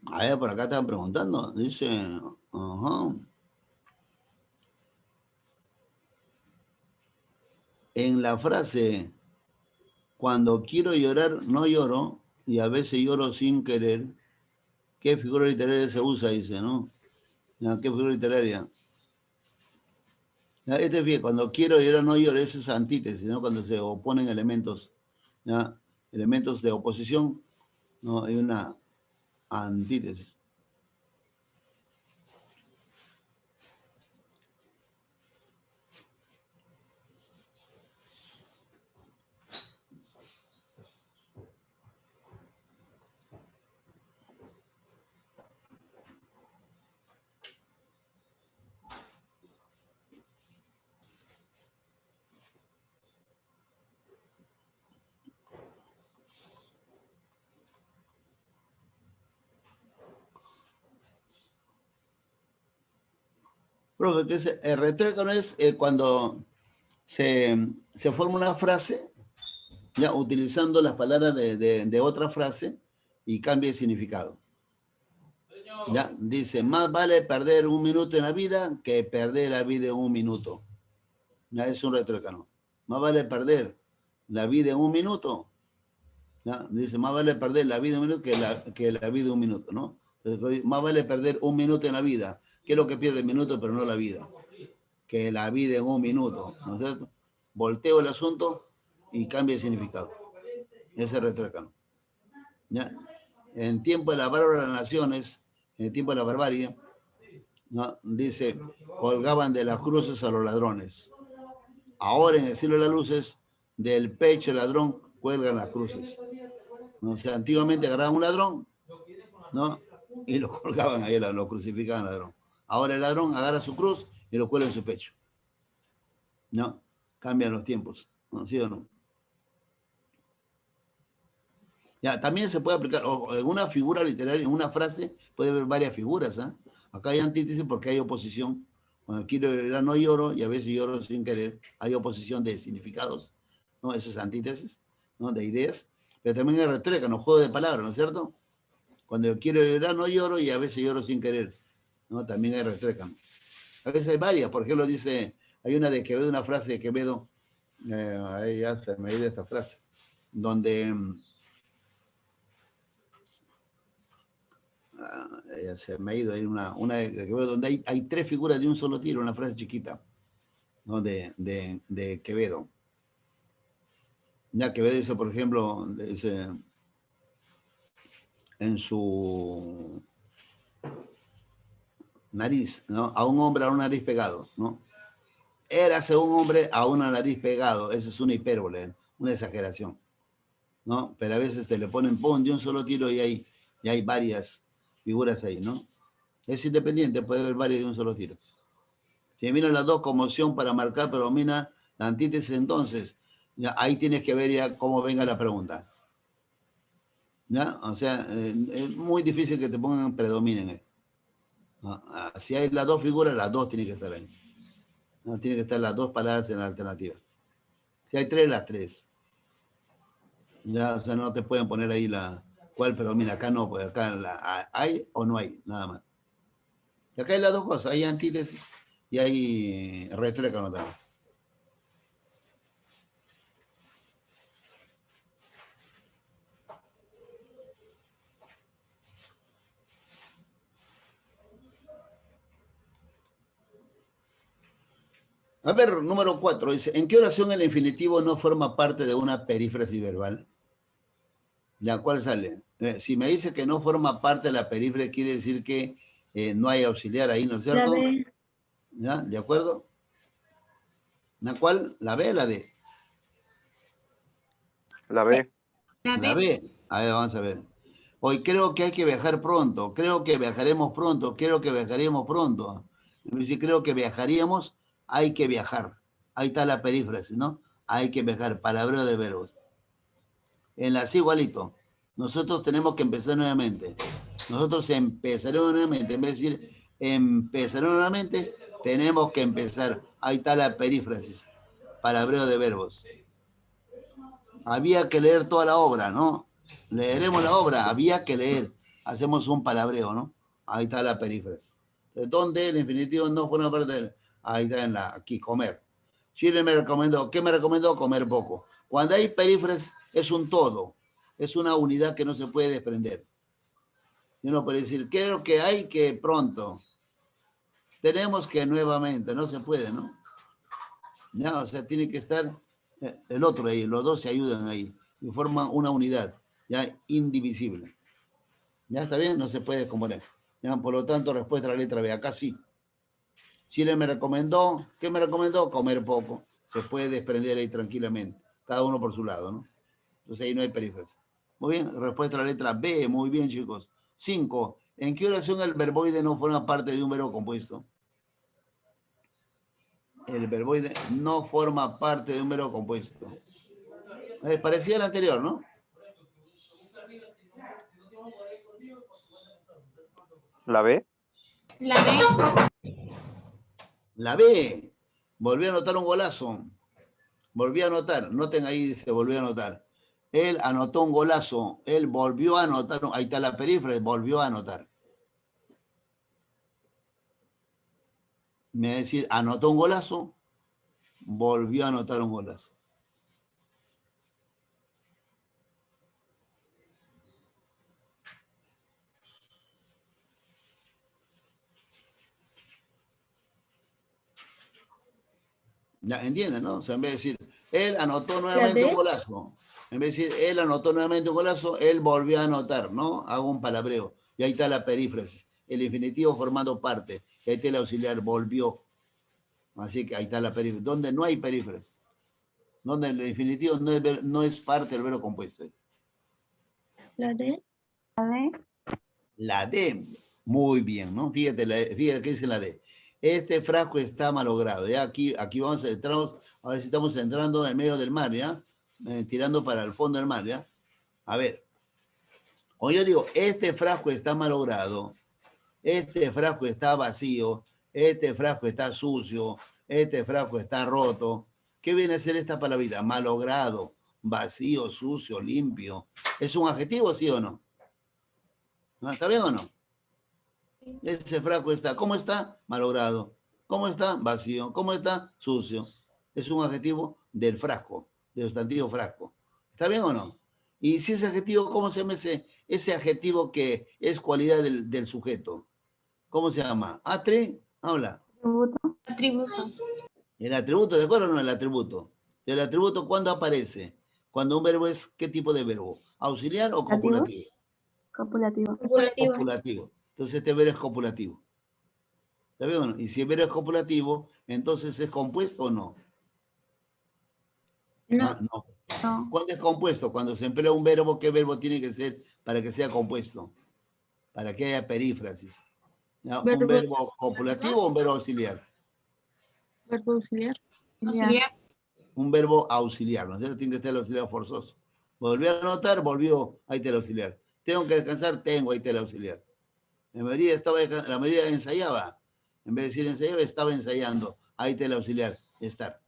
A ver, por acá están preguntando. Dice, ajá. En la frase, cuando quiero llorar, no lloro, y a veces lloro sin querer. ¿Qué figura literaria se usa? Dice, ¿no? ¿Ya? ¿Qué figura literaria? ¿Ya? Este es bien, cuando quiero llorar, no lloro, eso es antítesis, ¿no? Cuando se oponen elementos, ¿ya? Elementos de oposición, ¿no? Hay una antítesis. Profe, ¿qué es? El retrógrado es cuando se forma una frase, ya utilizando las palabras de otra frase y cambia el significado. Ya dice, más vale perder un minuto en la vida que perder la vida en un minuto. Ya es un retrógrado. Más vale perder la vida en un minuto. ¿Ya? Dice, más vale perder la vida en un minuto que la vida en un minuto, ¿no? Entonces, más vale perder un minuto en la vida. ¿Qué es lo que pierde el minuto, pero no la vida? Que la vida en un minuto, ¿no es cierto? Volteo el asunto y cambia el significado. Ese retrógrado. ¿Ya? En tiempo de la bárbara de las naciones, en el tiempo de la barbarie, ¿no? Dice, colgaban de las cruces a los ladrones. Ahora en el cielo de las luces, del pecho del ladrón cuelgan las cruces. ¿No? O sea, antiguamente agarraban un ladrón, ¿no? Y lo colgaban ahí, lo crucificaban al ladrón. Ahora el ladrón agarra su cruz y lo cuelga en su pecho. ¿No? Cambian los tiempos, ¿no? ¿Sí o no? Ya, también se puede aplicar, o en una figura literaria, en una frase, puede haber varias figuras, ¿ah? Acá hay antítesis porque hay oposición. Cuando quiero llorar no lloro y a veces lloro sin querer. Hay oposición de significados, ¿no? Eso es antítesis, ¿no? De ideas. Pero también hay retrógrado, juego de palabras, ¿no es cierto? Cuando yo quiero llorar no lloro y a veces lloro sin querer, ¿no? También hay retrógrado. A veces hay varias, por ejemplo, dice, hay una de Quevedo, una frase de Quevedo, ahí ya se me dio esta frase, donde se me ha ido ahí una de Quevedo, donde hay tres figuras de un solo tiro, una frase chiquita, ¿no? de Quevedo. Ya Quevedo dice, por ejemplo, dice, en su nariz, ¿no? A un hombre a una nariz pegado, ¿no? Érase un hombre a una nariz pegado. Esa es una hipérbole, una exageración, ¿no? Pero a veces te le ponen pon de un solo tiro y hay varias figuras ahí, ¿no? Es independiente, puede haber varias de un solo tiro. Si mira las dos como opción para marcar, predomina la antítesis, entonces ya, ahí tienes que ver ya cómo venga la pregunta. ¿Ya? O sea, es muy difícil que te pongan predominen. Si hay las dos figuras, las dos tienen que estar ahí. No, tienen que estar las dos palabras en la alternativa. Si hay tres, las tres. Ya, o sea, no te pueden poner ahí la cuál, pero mira, acá no, pues acá hay o no hay, nada más. Y acá hay las dos cosas, hay antítesis y hay retrógrado también. A ver, número 4, dice, ¿en qué oración el infinitivo no forma parte de una perífrasis verbal? ¿Ya cuál sale? Si me dice que no forma parte de la perífrasis, quiere decir que no hay auxiliar ahí, ¿no es La cierto? B. ¿Ya? ¿De acuerdo? ¿La cuál? ¿La B o la D? La B. La B. A ver, vamos a ver. Hoy creo que hay que viajar pronto, creo que viajaremos pronto, creo que viajaremos pronto. Si creo que viajaríamos, hay que viajar. Ahí está la perífrasis, ¿no? Hay que viajar, palabreo de verbos. En la C igualito. Nosotros tenemos que empezar nuevamente. Nosotros empezaremos nuevamente. En vez de decir empezaremos nuevamente, tenemos que empezar. Ahí está la perífrasis, palabreo de verbos. Había que leer toda la obra, ¿no? Leeremos la obra, había que leer. Hacemos un palabreo, ¿no? Ahí está la perífrasis. ¿Dónde el infinitivo no forma parte del... Ahí está aquí, comer. Chile me recomendó, ¿qué me recomendó? Comer poco. Cuando hay perífrasis es un todo, es una unidad que no se puede desprender. Y uno puede decir, creo que hay que pronto. Tenemos que nuevamente, no se puede, ¿no? Ya, o sea, tiene que estar el otro ahí, los dos se ayudan ahí y forman una unidad, ya indivisible. ¿Ya está bien? No se puede descomponer. ¿Ya? Por lo tanto, respuesta a la letra B. Acá sí. Chile me recomendó, ¿qué me recomendó? Comer poco. Se puede desprender ahí tranquilamente, cada uno por su lado, ¿no? Entonces ahí no hay perífrasis. Muy bien, respuesta a la letra B. Muy bien, chicos. 5. ¿En qué oración el verboide no forma parte de un verbo compuesto? El verboide no forma parte de un verbo compuesto. Parecía el anterior, ¿no? La B. La B. La B. Volvió a anotar un golazo. Volvió a anotar. Noten ahí, dice, volvió a anotar. Él anotó un golazo. Él volvió a anotar. Ahí está la perífrasis. Volvió a anotar. Me va a decir, anotó un golazo. Volvió a anotar un golazo. Ya, ¿entienden, no? O sea, en vez de decir, él anotó nuevamente un golazo. En vez de decir, él anotó nuevamente un golazo, él volvió a anotar, ¿no? Hago un palabreo. Y ahí está la perífrasis. El infinitivo formando parte. Y ahí está el auxiliar, volvió. Así que ahí está la perífrasis. Donde no hay perífrasis. Donde el infinitivo no es parte del verbo compuesto. La D. La D. Muy bien, ¿no? Fíjate, fíjate qué dice la D. Este frasco está malogrado. Ya aquí vamos a entrar, ahora sí estamos entrando en medio del mar, ¿ya? Tirando para el fondo del mar, ¿ya? A ver. Cuando yo digo, este frasco está malogrado, este frasco está vacío, este frasco está sucio, este frasco está roto. ¿Qué viene a ser esta palabrita? Malogrado, vacío, sucio, limpio. ¿Es un adjetivo, sí o no? ¿No? ¿Está bien o no? Ese frasco está, ¿cómo está? Malogrado. ¿Cómo está? Vacío. ¿Cómo está? Sucio. Es un adjetivo del frasco, del sustantivo frasco. ¿Está bien o no? Y si ese adjetivo, ¿cómo se llama ese adjetivo que es cualidad del sujeto? ¿Cómo se llama? Habla. Atributo. El atributo, ¿de acuerdo o no? El atributo. ¿El atributo cuándo aparece? Cuando un verbo es, ¿qué tipo de verbo? ¿Auxiliar o copulativo? Copulativo. Copulativo. Entonces este verbo es copulativo. ¿Está bien o no? Y si el verbo es copulativo, entonces ¿es compuesto o no? No. No. ¿Cuándo es compuesto? Cuando se emplea un verbo, ¿qué verbo tiene que ser para que sea compuesto? Para que haya perífrasis. ¿Ya? ¿Un verbo copulativo o un verbo auxiliar? Verbo auxiliar. Auxiliar. Un verbo auxiliar, ¿no es cierto? Tiene que estar el auxiliar forzoso. Volvió a anotar, volvió, ahí está el auxiliar. Tengo que descansar, tengo, ahí está el auxiliar. La mayoría ensayaba. En vez de decir ensayaba, estaba ensayando. Ahí está el auxiliar, estar.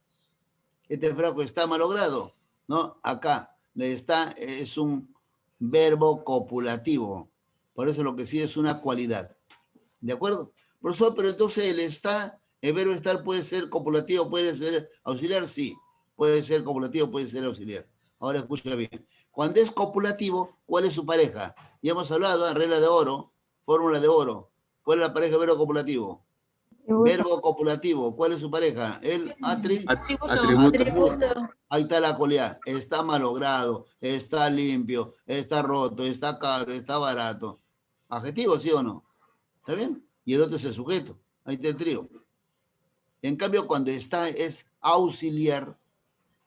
Este frasco está malogrado, ¿no? Acá, es un verbo copulativo. Por eso lo que sí es una cualidad. ¿De acuerdo? Profesor, pero entonces el verbo estar puede ser copulativo, puede ser auxiliar, sí. Puede ser copulativo, puede ser auxiliar. Ahora escucha bien. Cuando es copulativo, ¿cuál es su pareja? Ya hemos hablado, regla de oro, fórmula de oro. ¿Cuál es la pareja de verbo copulativo? Verbo copulativo, ¿cuál es su pareja? El Atributo. Ahí está la cualidad. Está malogrado, está limpio, está roto, está caro, está barato. ¿Adjetivo, sí o no? ¿Está bien? Y el otro es el sujeto. Ahí está el trío. En cambio, cuando está es auxiliar,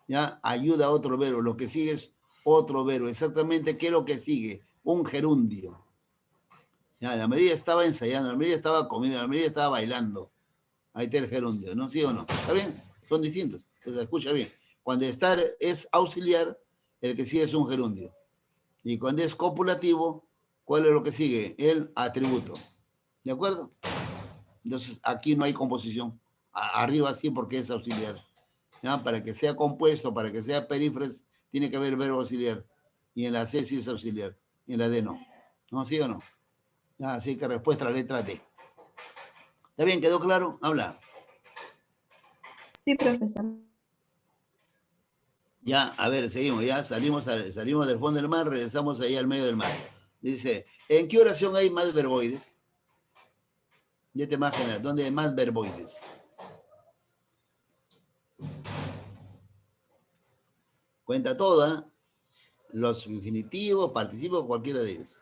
ya ayuda a otro verbo. Lo que sigue es otro verbo. Exactamente, ¿qué es lo que sigue? Un gerundio. Ya, la mayoría estaba ensayando, la mayoría estaba comiendo, la mayoría estaba bailando. Ahí está el gerundio, ¿no? ¿Sí o no? ¿Está bien? Son distintos. Entonces, escucha bien. Cuando estar es auxiliar, el que sigue es un gerundio. Y cuando es copulativo, ¿cuál es lo que sigue? El atributo. ¿De acuerdo? Entonces, aquí no hay composición. Arriba sí porque es auxiliar. ¿Ya? Para que sea compuesto, para que sea perífrasis, tiene que haber verbo auxiliar. Y en la C sí es auxiliar. Y en la D no. ¿No? ¿Sí o no? Ya, así que respuesta a la letra D. ¿Está bien? ¿Quedó claro? Habla. Sí, profesor. Ya, a ver, seguimos, ya salimos del fondo del mar, regresamos ahí al medio del mar. Dice, ¿en qué oración hay más verboides? Ya te imaginas, ¿dónde hay más verboides? Cuenta toda, los infinitivos, participios, cualquiera de ellos.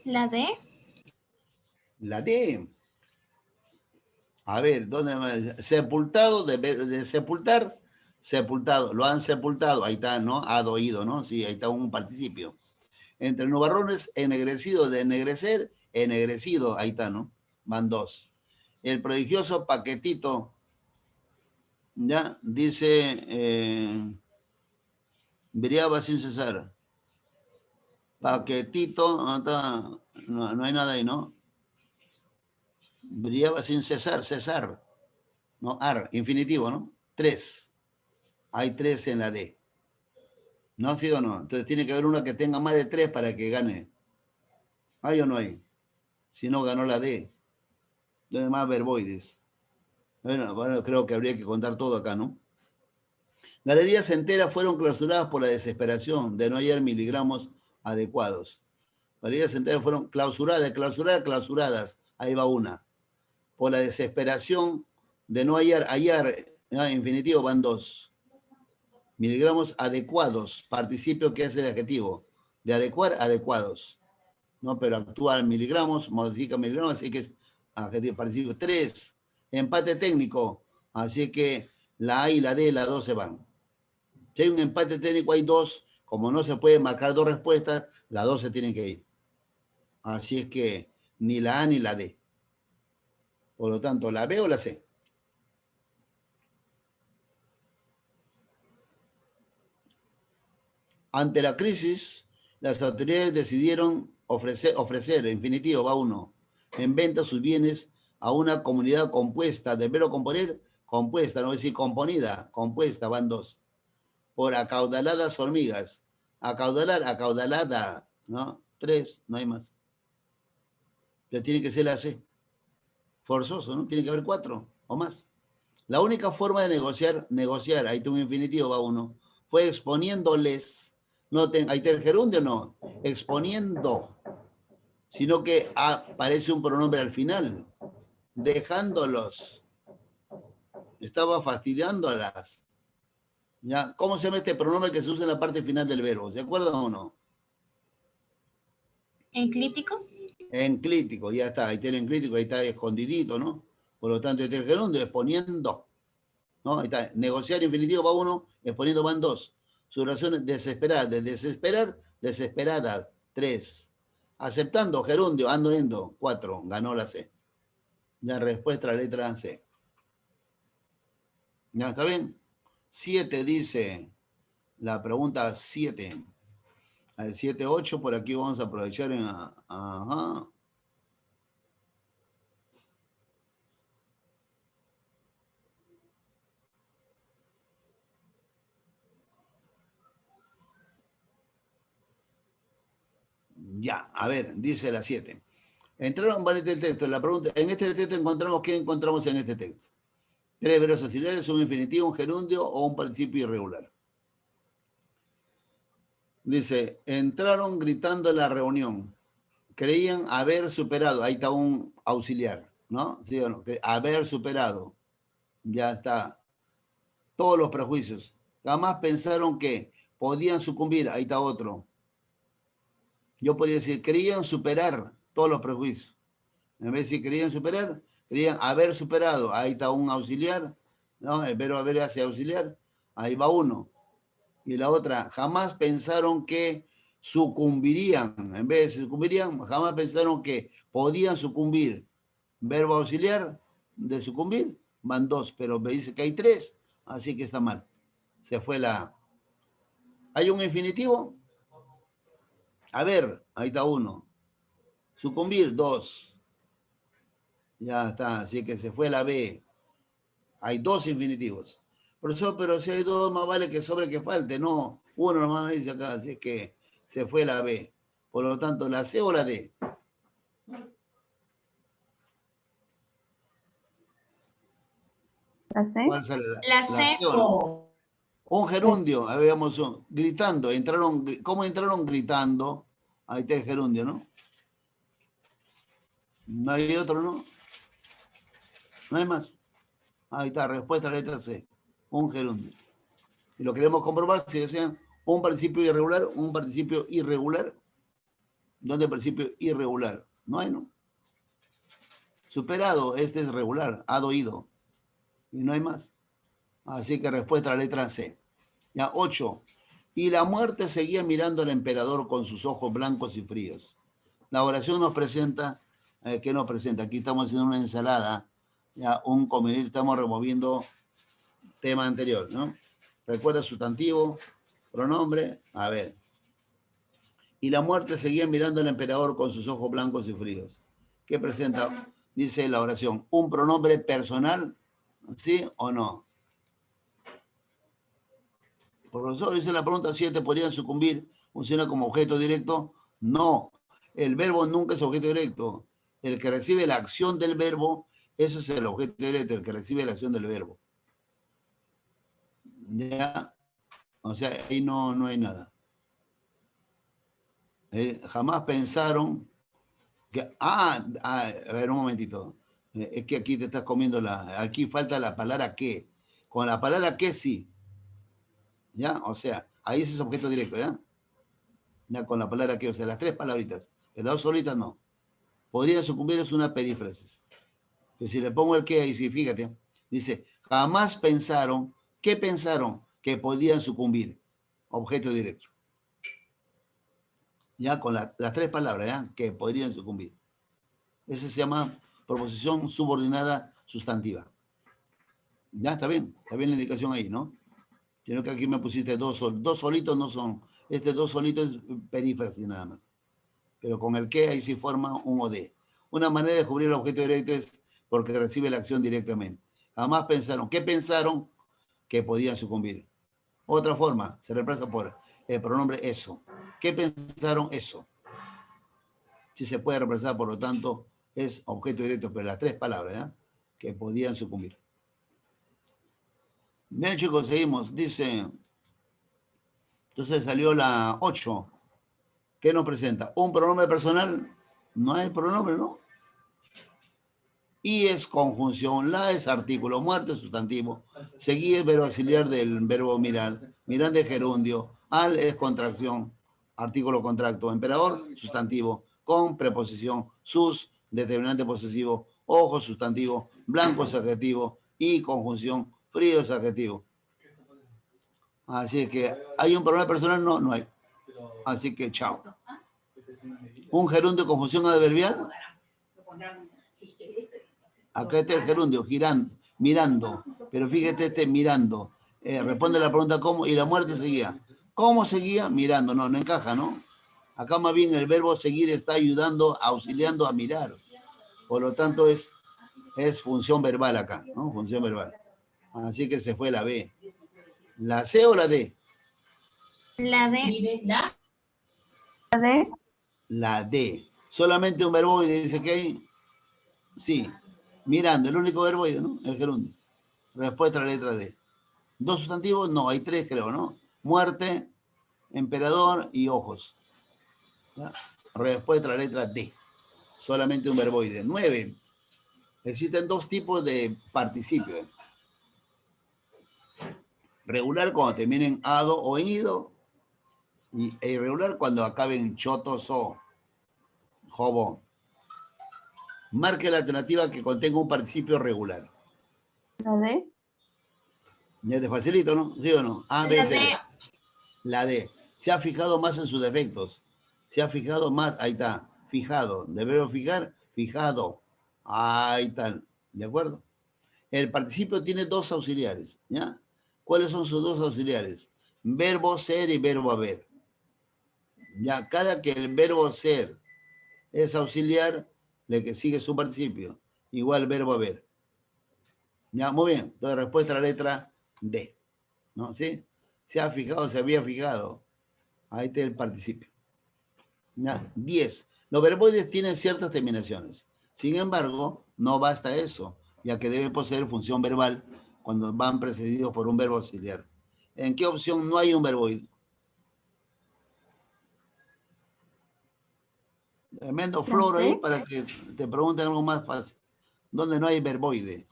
La D. La D. A ver, ¿dónde más? Sepultado, de sepultar, sepultado, lo han sepultado, ahí está, ¿no? Ha doído, ¿no? Sí, ahí está un participio. Entre nubarrones, ennegrecido, de ennegrecer, ennegrecido, ahí está, ¿no? Van dos. El prodigioso paquetito, ya, dice, brillaba sin cesar. Paquetito, no hay nada ahí, ¿no? Brillaba sin cesar, cesar. No, infinitivo, ¿no? Tres. Hay tres en la D. ¿No? ¿Sí o no? Entonces tiene que haber una que tenga más de tres para que gane. ¿Hay o no hay? Si no, ganó la D. Los demás verboides. Bueno, creo que habría que contar todo acá, ¿no? Galerías enteras fueron clausuradas por la desesperación de no hallar miligramos adecuados. Galerías enteras fueron clausuradas. Ahí va una. Por la desesperación de no hallar, infinitivo van dos. Miligramos adecuados, participio que es el adjetivo. De adecuar, adecuados. ¿No? Pero actuar miligramos, modifica miligramos, así que es adjetivo, participio. Tres. Empate técnico, así que la A y la D, las dos se van. Si hay un empate técnico, hay dos. Como no se puede marcar dos respuestas, las dos se tienen que ir. Así es que ni la A ni la D. Por lo tanto, la B o la C. Ante la crisis, las autoridades decidieron ofrecer, en infinitivo, va uno, en venta sus bienes a una comunidad compuesta, del verbo componer, compuesta, no decir componida, compuesta, van dos, por acaudaladas hormigas. Acaudalar, acaudalada, ¿no? 3, no hay más. Pero tiene que ser la C. Forzoso, ¿no? Tiene que haber 4 o más. La única forma de negociar, ahí tengo un infinitivo, va uno, fue exponiéndoles, ahí está el gerundio, no, exponiendo, sino que aparece un pronombre al final, dejándolos, estaba fastidiándolas. ¿Ya? ¿Cómo se llama este pronombre que se usa en la parte final del verbo? ¿Se acuerdan o no? ¿Enclítico? Enclítico, ya está, ahí está el enclítico, ahí está escondidito, ¿no? Por lo tanto, este es el gerundio, exponiendo, ¿no? Ahí está, negociar infinitivo va uno, exponiendo van dos. Su razón es desesperar, de desesperar, desesperada, 3. Aceptando, gerundio, ando, endo, 4, ganó la C. Ya respuesta a la letra C. ¿Ya está bien? 7 dice, la pregunta 7. Al 7, 8, por aquí vamos a aprovechar en... Ajá. Ya, a ver, dice la 7. Entraron en este texto. La pregunta, en este texto encontramos, ¿qué encontramos en este texto? 3 verbos auxiliares, un infinitivo, un gerundio o un participio irregular. Dice, entraron gritando en la reunión. Creían haber superado, ahí está un auxiliar, ¿no? ¿Sí o no? Haber superado, ya está. Todos los prejuicios. Jamás pensaron que podían sucumbir, ahí está otro. Yo podría decir, creían superar todos los prejuicios. En vez de decir querían superar, querían haber superado. Ahí está un auxiliar, ¿no? El verbo haber hace auxiliar. Ahí va uno. Y la otra, jamás pensaron que sucumbirían. En vez de sucumbirían, jamás pensaron que podían sucumbir. Verbo auxiliar de sucumbir, van 2, pero me dice que hay 3, así que está mal. Se fue la... ¿Hay un infinitivo? A ver, ahí está 1. Sucumbir, 2. Ya está, así que se fue la B. Hay 2 infinitivos. Profesor, pero si hay 2, más vale que sobre que falte. No, 1 nomás me dice acá, así que se fue la B. Por lo tanto, ¿la C o la D? ¿La C? ¿Cuál sale? La C. C o no? Un gerundio, ahí veamos, gritando, entraron, ¿cómo entraron gritando? Ahí está el gerundio, ¿no? No hay otro, ¿no? No hay más. Ahí está, respuesta a la letra C. Un gerundio. Y lo queremos comprobar si desean un participio irregular, un participio irregular. ¿Dónde participio irregular? No hay, ¿no? Superado, este es regular, ha doído. Y no hay más. Así que respuesta a la letra C. Ya, 8. Y la muerte seguía mirando al emperador con sus ojos blancos y fríos. La oración nos presenta, ¿qué nos presenta? Aquí estamos haciendo una ensalada, ya un comedor, estamos removiendo tema anterior, ¿no? Recuerda sustantivo, pronombre, a ver. Y la muerte seguía mirando al emperador con sus ojos blancos y fríos. ¿Qué presenta? Dice la oración, ¿un pronombre personal? ¿Sí o no? Profesor, dice la pregunta 7, ¿podrían sucumbir? ¿Funciona como objeto directo? No, el verbo nunca es objeto directo. El que recibe la acción del verbo, ese es el objeto directo, el que recibe la acción del verbo. ¿Ya? O sea, ahí no hay nada. Jamás pensaron que... a ver, un momentito. Es que aquí te estás comiendo aquí falta la palabra que. Con la palabra que sí. ¿Ya? O sea, ahí ese es objeto directo, ¿ya? Ya con la palabra que, o sea, las 3 palabritas. Pero las 2 solitas no. Podría sucumbir es una perífrasis. Pero si le pongo el que ahí, sí, fíjate. Dice, jamás pensaron, ¿qué pensaron? Que podían sucumbir. Objeto directo. Ya con las 3 palabras, ¿ya? Que podrían sucumbir. Ese se llama proposición subordinada sustantiva. Ya, está bien la indicación ahí, ¿no? Sino que aquí me pusiste 2 solitos, no son Este dos solito es perífrasis nada más. Pero con el que ahí sí forma un OD. Una manera de descubrir el objeto directo es porque recibe la acción directamente. Jamás pensaron. ¿Qué pensaron? Que podían sucumbir. Otra forma, se reemplaza por el pronombre eso. ¿Qué pensaron? Eso. Si se puede reemplazar, por lo tanto, es objeto directo, pero las tres palabras, ¿ya? Que podían sucumbir. Bien, chicos, seguimos. Dice, entonces salió la 8. ¿Qué nos presenta? Un pronombre personal. No hay pronombre, ¿no? Y es conjunción. La es artículo. Muerte, sustantivo. Seguí es verbo auxiliar del verbo mirar. Mirar de gerundio. Al es contracción. Artículo contracto. Emperador, sustantivo. Con preposición. Sus, determinante posesivo. Ojo, sustantivo. Blanco es adjetivo. Y conjunción. Frío es adjetivo. Así que, ¿hay un pronombre personal? No, no hay. Así que, chao. Un gerundio de conjunción adverbial. Acá está el gerundio, girando, mirando. Pero fíjate este mirando. Responde la pregunta ¿cómo? Y la muerte seguía. ¿Cómo seguía? Mirando. No, no encaja, ¿no? Acá más bien el verbo seguir está ayudando, auxiliando a mirar. Por lo tanto es función verbal acá, ¿no? Función verbal. Así que se fue la B. ¿La C o la D? La D. La D. La D. Solamente un verboide, dice que hay. Sí. Mirando, el único verboide, ¿no? El gerundio. Respuesta a la letra D. ¿Dos sustantivos? No, hay tres, creo, ¿no? Muerte, emperador y ojos. ¿Ya? Respuesta a la letra D. Solamente un verboide. 9. Existen dos tipos de participio. Regular cuando termina en ado o en ido. E irregular cuando acabe en chotos o jobo. Marque la alternativa que contenga un participio regular. La D. Ya te facilito, ¿no? ¿Sí o no? A, B, C, D. La D. Se ha fijado más en sus defectos. Se ha fijado más, ahí está, fijado. ¿De verbo fijar? Fijado. Ahí está. ¿De acuerdo? El participio tiene dos auxiliares, ¿ya? ¿Cuáles son sus dos auxiliares? Verbo ser y verbo haber. Ya, cada que el verbo ser es auxiliar, le que sigue su participio. Igual verbo haber. Ya, muy bien. Entonces, respuesta a la letra D. ¿No? ¿Sí? Se ha fijado, se había fijado. Ahí está el participio. ¿Ya? 10. Los verboides tienen ciertas terminaciones. Sin embargo, no basta eso, ya que deben poseer función verbal cuando van precedidos por un verbo auxiliar. ¿En qué opción no hay un verboide? Tremendo flor ahí para que te pregunten algo más fácil. ¿Dónde no hay verboide?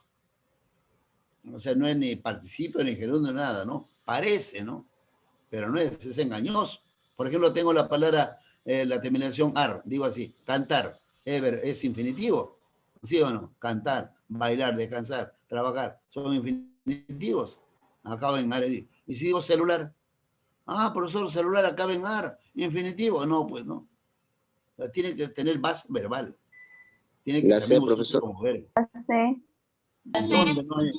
O sea, no es ni participio, ni gerundio, nada, ¿no? Parece, ¿no? Pero no es engañoso. Por ejemplo, tengo la palabra, la terminación ar, digo así, cantar, es infinitivo, ¿sí o no? Cantar, bailar, descansar, trabajar, son infinitivos, acaba en ar. Y si digo celular, profesor, celular acaba en ar, infinitivo, no, pues no. O sea, tiene que tener base verbal, tiene que La también C, profesor. como verbo. La C. ¿Dónde no hay?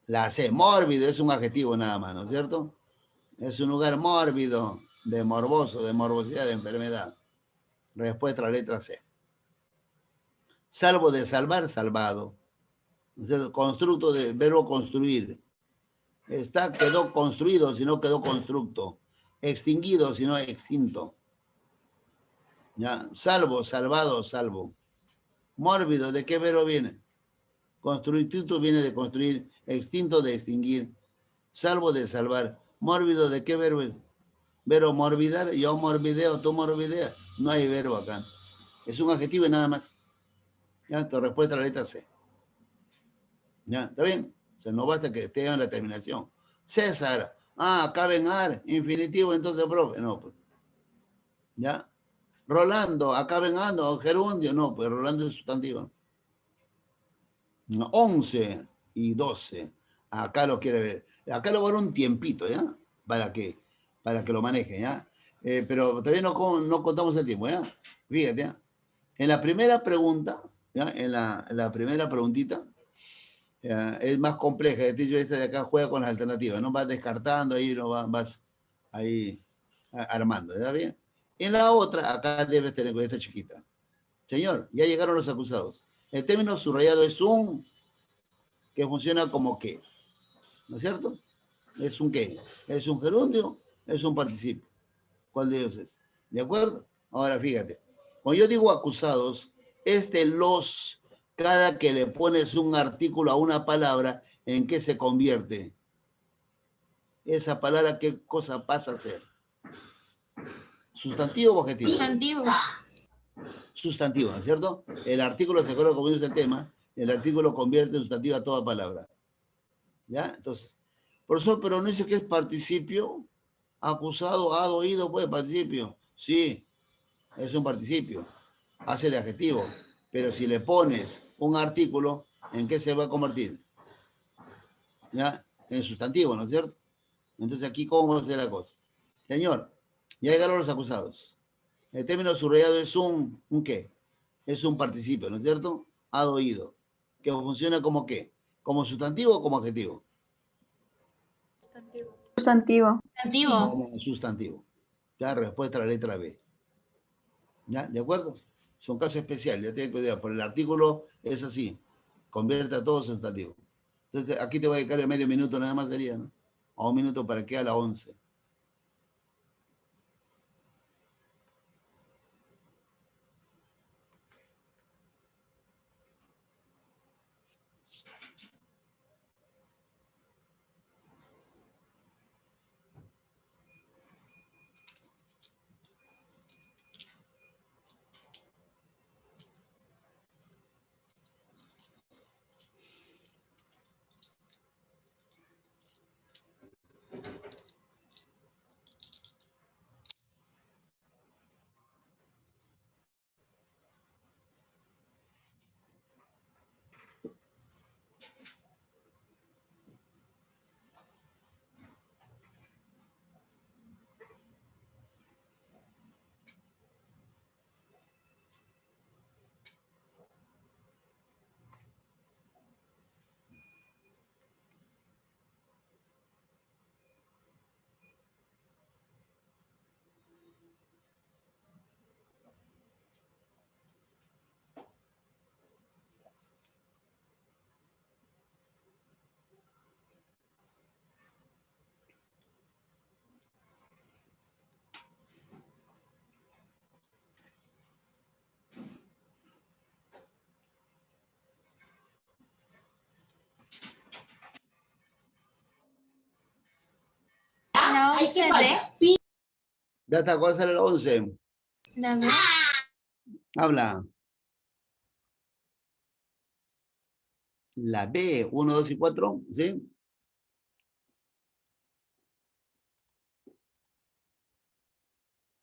La C, mórbido, es un adjetivo nada más, ¿no es cierto? Es un lugar mórbido, de morboso, de morbosidad, de enfermedad. Respuesta a la letra C. Salvo de salvar, salvado. Es el constructo del verbo construir. Quedó construido, si no quedó constructo. Extinguido, si no extinto. ¿Ya? Salvo, salvado, salvo. Mórbido, ¿de qué verbo viene? Constructivo viene de construir, extinto de extinguir. Salvo de salvar. Mórbido, ¿de qué verbo es? Verbo morbidar, yo morbideo, tú morbideas. No hay verbo acá. Es un adjetivo y nada más. Ya, tu respuesta a la letra C. Ya, ¿está bien? O sea, no basta que tengan la terminación. César, acaba en ar, infinitivo, entonces, profe. No, pues. Ya. Rolando, acaba en ando, gerundio. No, pues Rolando es sustantivo. 11 y 12. Acá lo quiere ver. Acá lo voy a dar un tiempito, ¿ya? Para que lo manejen, ¿ya? Pero todavía no contamos el tiempo, ¿ya? Fíjate, ¿ya? En la primera pregunta, ¿ya? En la primera preguntita, es más compleja. Este de acá juega con las alternativas, ¿no? Vas descartando ahí, no vas ahí Armando, ¿está bien? En la otra, acá debes tener con esta chiquita. Señor, ya llegaron los acusados. El término subrayado es un que funciona como qué, ¿no es cierto? Es un qué, es un gerundio, es un participio. ¿Cuál de ellos es? ¿De acuerdo? Ahora fíjate, cuando yo digo acusados, los, cada que le pones un artículo a una palabra, ¿en qué se convierte? Esa palabra, ¿qué cosa pasa a ser? ¿Sustantivo o objetivo? Sustantivo. Sustantivo, ¿no es cierto? El artículo se acuerda como dice el tema, el artículo convierte en sustantivo a toda palabra. ¿Ya? Entonces, profesor, pero no dice que es participio, acusado, ha oído, pues, participio. Sí, es un participio, hace de adjetivo, pero si le pones un artículo, ¿en qué se va a convertir? ¿Ya? En sustantivo, ¿no es cierto? Entonces aquí, ¿cómo va a ser la cosa? Señor, ya llegaron los acusados. El término subrayado es ¿un qué? Es un participio, ¿no es cierto? Ha oído. Que funciona como qué? ¿Como sustantivo o como adjetivo? Sustantivo. Sustantivo. Como sustantivo. Ya, respuesta a la letra B. ¿Ya? ¿De acuerdo? Son casos especiales, ya tienen que cuidar. Por el artículo es así. Convierte a todos en sustantivo. Entonces, aquí te voy a dedicar medio minuto nada más sería, ¿no? O un minuto para que a la 11. La 11D. Ya está, ¿cuál será el 11? La B. Habla. La B, 1, 2 y 4, ¿sí?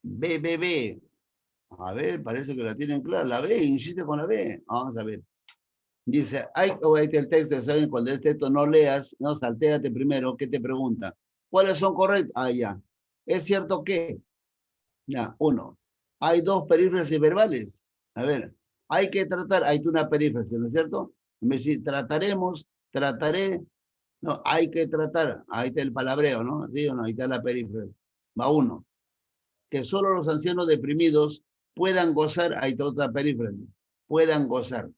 B, B, B. A ver, parece que la tienen clara. La B, insiste con la B. Vamos a ver. Dice, hay que ver el texto, ¿saben? Cuando el texto no leas, no, saltéate primero, ¿qué te pregunta? ¿Cuáles son correctos? Ah, ya. ¿Es cierto que? Ya, uno. Hay dos perífrasis verbales. A ver, hay que tratar, hay una perífrasis, ¿no es cierto? Me dice, trataremos, trataré. No, hay que tratar. Ahí está el palabreo, ¿no? ¿Sí o no? Ahí está la perífrasis. Va uno. Que solo los ancianos deprimidos puedan gozar, ahí está otra perífrasis. Puedan gozar.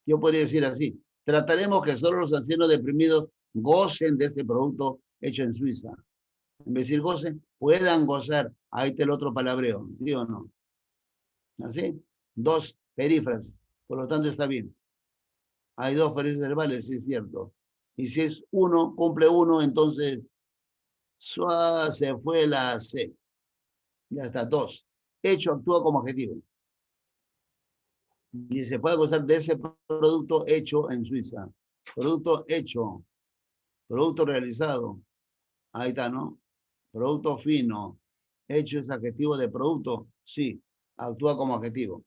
Yo podría decir así, trataremos que solo los ancianos deprimidos gocen de ese producto hecho en Suiza. En vez de decir gocen, puedan gozar. Ahí está el otro palabreo, ¿sí o no? ¿Así? Dos perífrasis, por lo tanto está bien. Hay dos perífrasis verbales, sí es cierto. Y si es uno, cumple uno, entonces se fue la C. Ya está, dos. Hecho actúa como adjetivo. Y se puede gozar de ese producto hecho en Suiza. Producto hecho, producto realizado. Ahí está, ¿no? Producto fino. Hecho es adjetivo de producto. Sí, actúa como adjetivo.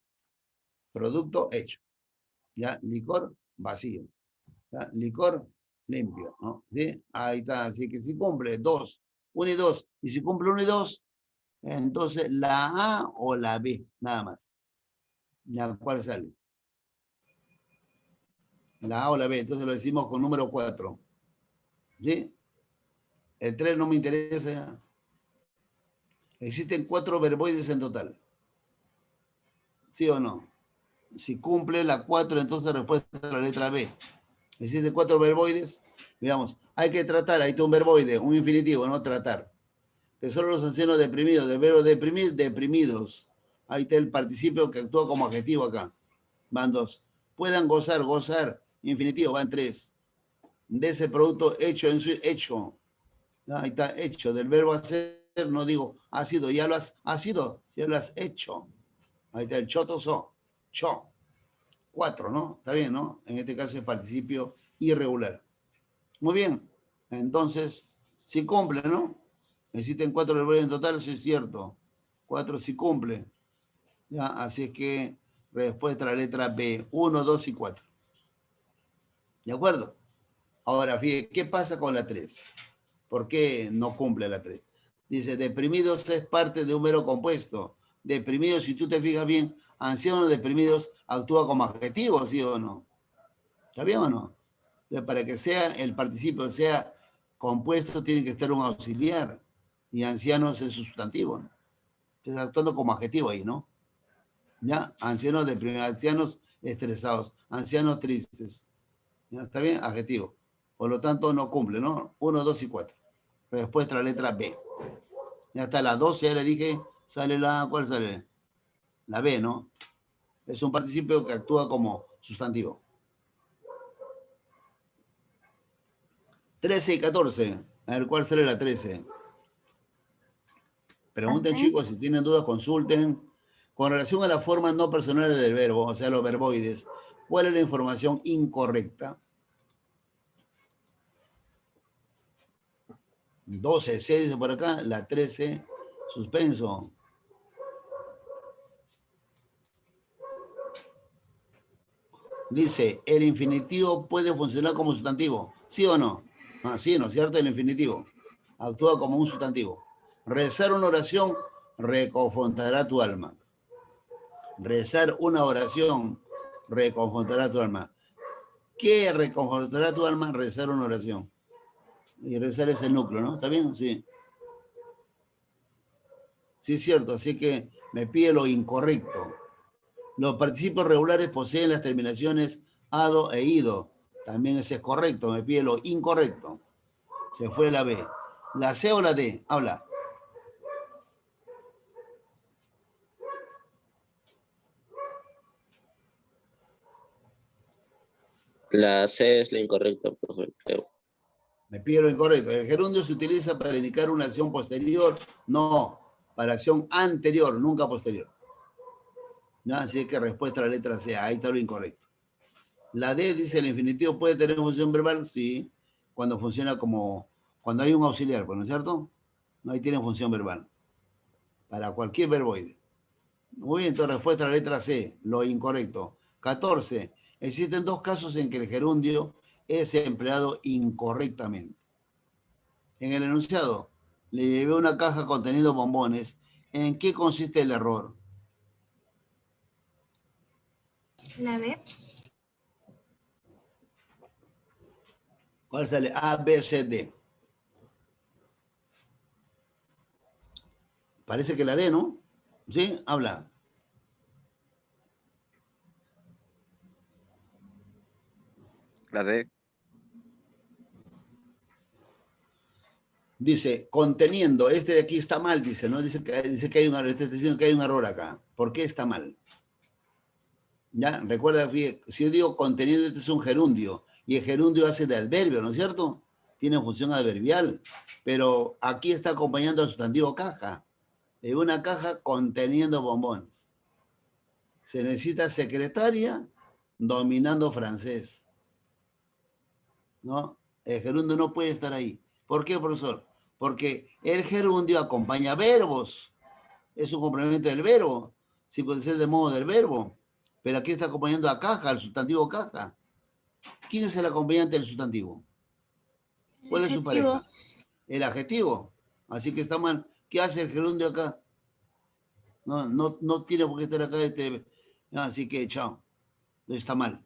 Producto hecho. ¿Ya? Licor vacío. ¿Ya? Licor limpio, ¿no? ¿Sí? Ahí está. Así que si cumple dos, uno y dos. Y si cumple uno y dos, entonces la A o la B, nada más. ¿Ya? ¿Cuál sale? La A o la B. Entonces lo decimos con número 4. ¿Sí? El 3 no me interesa. Existen 4 verboides en total. ¿Sí o no? Si cumple la 4, entonces respuesta a la letra B. Existen 4 verboides. Veamos, hay que tratar, ahí está un verboide, un infinitivo, no tratar. Que son los ancianos deprimidos, del verbo deprimir, deprimidos. Ahí está el participio que actúa como adjetivo acá. Van 2. Puedan gozar, gozar, infinitivo, van 3. De ese producto hecho en su hecho. Ahí está, hecho. Del verbo hacer, no digo ha sido, ya lo has hecho. Ahí está el chotoso, cho. 4, ¿no? Está bien, ¿no? En este caso es participio irregular. Muy bien. Entonces, si cumple, ¿no? Existen 4 verboides en total, eso es cierto. 4 si cumple. ¿Ya? Así es que respuesta a la letra B. 1, 2 y 4. ¿De acuerdo? Ahora, fíjate, ¿qué pasa con la 3? ¿Por qué no cumple la 3? Dice, deprimidos es parte de un verbo compuesto. Deprimidos, si tú te fijas bien, ancianos deprimidos actúa como adjetivo, ¿sí o no? ¿Está bien o no? Entonces, para que sea el participio sea compuesto, tiene que estar un auxiliar. Y ancianos es sustantivo, ¿no? Entonces, actuando como adjetivo ahí, ¿no? ¿Ya? Ancianos deprimidos, ancianos estresados, ancianos tristes. ¿Ya? ¿Está bien? Adjetivo. Por lo tanto, no cumple, ¿no? 1, 2 y 4. Respuesta a la letra B. Ya está la 12, ya le dije, sale la, ¿cuál sale? La B, ¿no? Es un participio que actúa como sustantivo. 13 y 14. A ver, ¿cuál sale la 13? Pregunten, chicos, si tienen dudas, consulten. Con relación a las formas no personales del verbo, o sea, los verboides, ¿cuál es la información incorrecta? 12, C dice por acá, la 13, suspenso. Dice, ¿el infinitivo puede funcionar como sustantivo? ¿Sí o no? Ah, sí, ¿no es cierto? El infinitivo actúa como un sustantivo. Rezar una oración reconfortará tu alma. Rezar una oración reconfortará tu alma. ¿Qué reconfortará tu alma? Rezar una oración. Y rezar es el núcleo, ¿no? ¿Está bien? Sí. Sí, es cierto. Así que me pide lo incorrecto. Los participios regulares poseen las terminaciones ado e ido. También ese es correcto. Me pide lo incorrecto. Se fue la B. ¿La C o la D? Habla. La C es la incorrecta, profe, creo. Me pide lo incorrecto. El gerundio se utiliza para indicar una acción posterior. No, para acción anterior, nunca posterior. ¿Ya? Así que respuesta a la letra C. Ahí está lo incorrecto. La D dice el infinitivo puede tener función verbal, sí, cuando funciona como, cuando hay un auxiliar, ¿no es cierto? No, ahí tiene función verbal. Para cualquier verboide. Muy bien, entonces respuesta a la letra C, lo incorrecto. 14. Existen 2 casos en que el gerundio es empleado incorrectamente. En el enunciado, le llevé una caja conteniendo bombones. ¿En qué consiste el error? La B. ¿Cuál sale? A, B, C, D. Parece que la D, ¿no? ¿Sí? Habla. La D. Dice, conteniendo, este de aquí está mal, dice, ¿no? Dice que hay un error, está diciendo que hay un error acá. ¿Por qué está mal? ¿Ya? Recuerda, si yo digo conteniendo, este es un gerundio, y el gerundio hace de adverbio, ¿no es cierto? Tiene función adverbial, pero aquí está acompañando al sustantivo caja. Es una caja conteniendo bombones. Se necesita secretaria dominando francés, ¿no? El gerundio no puede estar ahí. ¿Por qué, profesor? Porque el gerundio acompaña verbos. Es un complemento del verbo. Si puede ser de modo del verbo. Pero aquí está acompañando a caja, al sustantivo caja. ¿Quién es el acompañante del sustantivo? ¿Cuál es su pareja? El adjetivo. Así que está mal. ¿Qué hace el gerundio acá? No tiene por qué estar acá. Así que, chao. Está mal.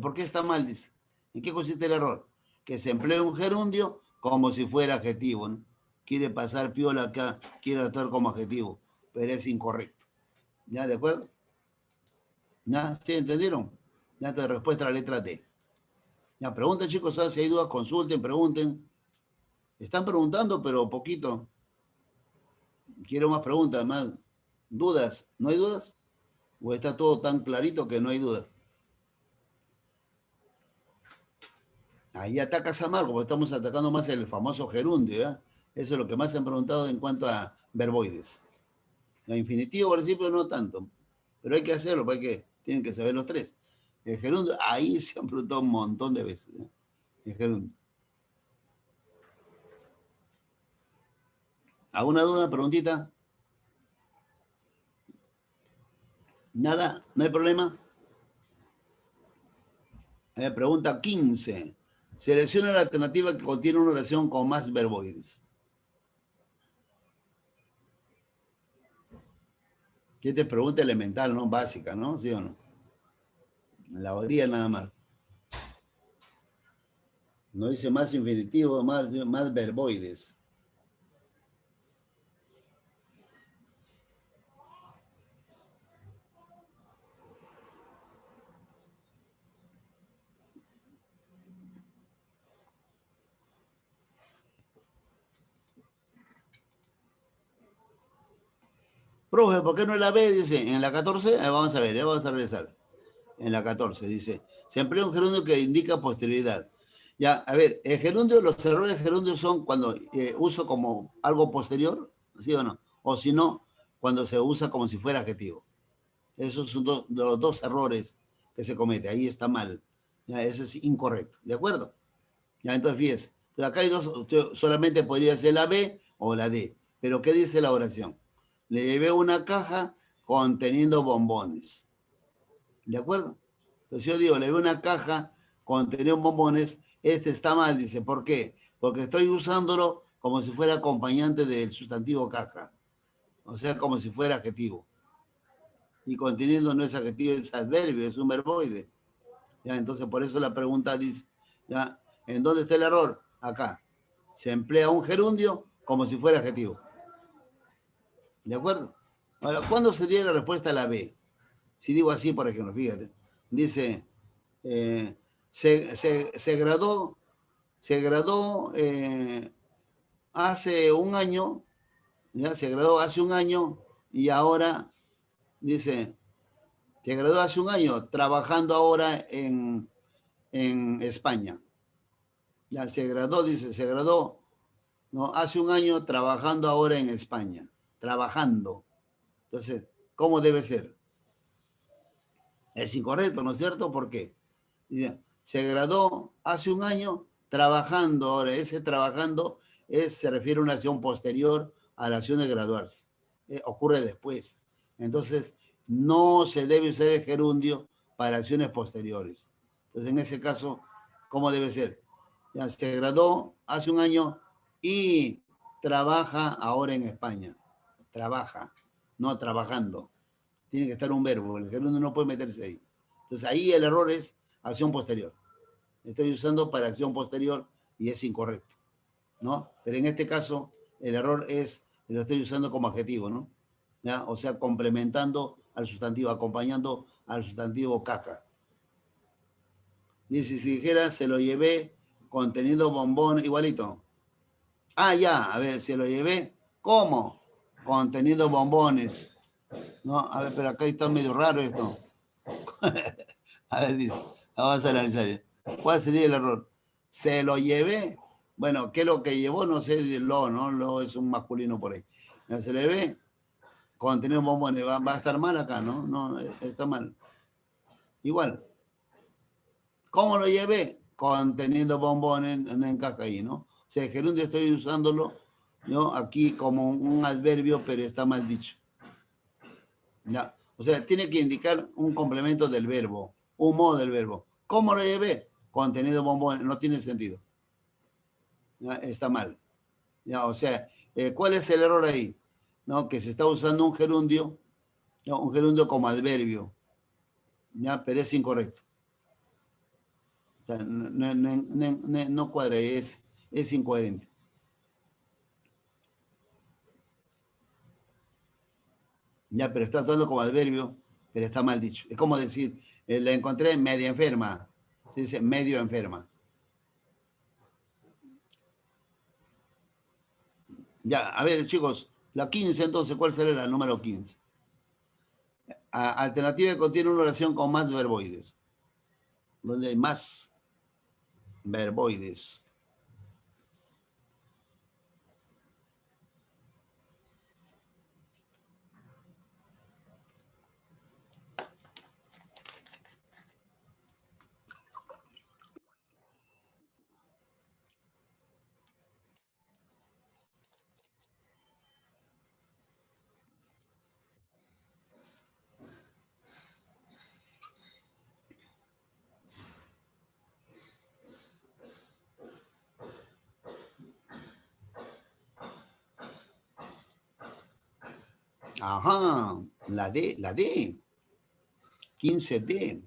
¿Por qué está mal? Dice. ¿En qué consiste el error? Que se emplea un gerundio como si fuera adjetivo, ¿no? quiere pasar piola acá, quiere actuar como adjetivo, pero es incorrecto. ¿Ya? ¿De acuerdo? ¿Ya? ¿Sí entendieron? Ya, entonces respuesta a la letra D. Ya, pregunten, chicos, si hay dudas, consulten, pregunten. Están preguntando, pero poquito. Quiero más preguntas, más dudas. ¿No hay dudas? ¿O está todo tan clarito que no hay dudas? Ahí ataca Samar, como estamos atacando más el famoso gerundio, ¿ya? Eso es lo que más se han preguntado en cuanto a verboides. El infinitivo, participio, no tanto. Pero hay que hacerlo, porque tienen que saber los tres. El gerundio, ahí se han preguntado un montón de veces, ¿ya? El gerundio. ¿Alguna duda, preguntita? ¿Nada? ¿No hay problema? Pregunta 15. Selecciona la alternativa que contiene una oración con más verboides. Que esta es pregunta elemental, ¿no? Básica, ¿no? ¿Sí o no? La orilla nada más. No dice más infinitivo, más verboides. Profe, ¿por qué no la ve? Dice, en la 14, vamos a ver, vamos a regresar. En la 14, dice, se emplea un gerundio que indica posterioridad. Ya, a ver, el gerundio, los errores de gerundio son cuando uso como algo posterior, ¿sí o no? O si no, cuando se usa como si fuera adjetivo. Esos son los dos errores que se cometen. Ahí está mal. Ya, eso es incorrecto. ¿De acuerdo? Ya, entonces, fíjese. Entonces, acá hay dos, usted solamente podría ser la B o la D. Pero, ¿qué dice la oración? Le llevé una caja conteniendo bombones. ¿De acuerdo? Entonces yo digo, le veo una caja conteniendo bombones, este está mal, dice, ¿por qué? Porque estoy usándolo como si fuera acompañante del sustantivo caja, o sea, como si fuera adjetivo. Y conteniendo no es adjetivo, es adverbio, es un verboide. ¿Ya? Entonces por eso la pregunta dice, ¿ya? ¿En dónde está el error? Acá. Se emplea un gerundio como si fuera adjetivo. ¿De acuerdo? Ahora, ¿cuándo sería la respuesta a la B? Si digo así, por ejemplo, fíjate, dice, se graduó hace un año, ya se graduó hace un año y ahora, dice, se graduó hace un año trabajando ahora en España. Ya se graduó, dice, se graduó, ¿no? Hace un año trabajando ahora en España, trabajando. Entonces, ¿cómo debe ser? Es incorrecto, ¿no es cierto? ¿Por qué? Se graduó hace un año trabajando. Ahora, ese trabajando se refiere a una acción posterior a la acción de graduarse. Ocurre después. Entonces, no se debe usar el gerundio para acciones posteriores. Entonces, en ese caso, ¿cómo debe ser? Ya se graduó hace un año y trabaja ahora en España. Trabaja, no trabajando. Tiene que estar un verbo. El gerundio no puede meterse ahí. Entonces, ahí el error es acción posterior. Estoy usando para acción posterior y es incorrecto, ¿no? Pero en este caso, el error es, lo estoy usando como adjetivo, ¿no? ¿Ya? O sea, complementando al sustantivo, acompañando al sustantivo caja. Dice, si dijera, se lo llevé conteniendo bombón, igualito. Ah, ya, a ver, se lo llevé, ¿cómo? Conteniendo bombones. No, a ver, pero acá está medio raro esto. A ver, dice, vamos a analizar. ¿Cuál sería el error? Se lo llevé. Bueno, ¿qué es lo que llevó? No sé, lo, ¿no? Lo es un masculino por ahí. Se le ve contenido bombones. Va a estar mal acá, ¿no? No, está mal. Igual. ¿Cómo lo llevé? Conteniendo bombones, no encaja ahí, ¿no? O sea, el gerundio estoy usándolo, ¿no? Aquí como un adverbio, pero está mal dicho. ¿Ya? O sea, tiene que indicar un complemento del verbo, un modo del verbo. ¿Cómo lo llevé? Contenido bombón, no tiene sentido. ¿Ya? Está mal. ¿Ya? O sea, ¿cuál es el error ahí? ¿No? Que se está usando un gerundio, ¿no? Un gerundio como adverbio. ¿Ya? Pero es incorrecto. O sea, no cuadra, es incoherente. Ya, pero está actuando como adverbio, pero está mal dicho. Es como decir, la encontré media enferma. Se dice medio enferma. Ya, a ver, chicos, la 15 entonces, ¿cuál será la número 15? Alternativa que contiene una oración con más verboides. Donde hay más verboides. Ajá, la D. 15D.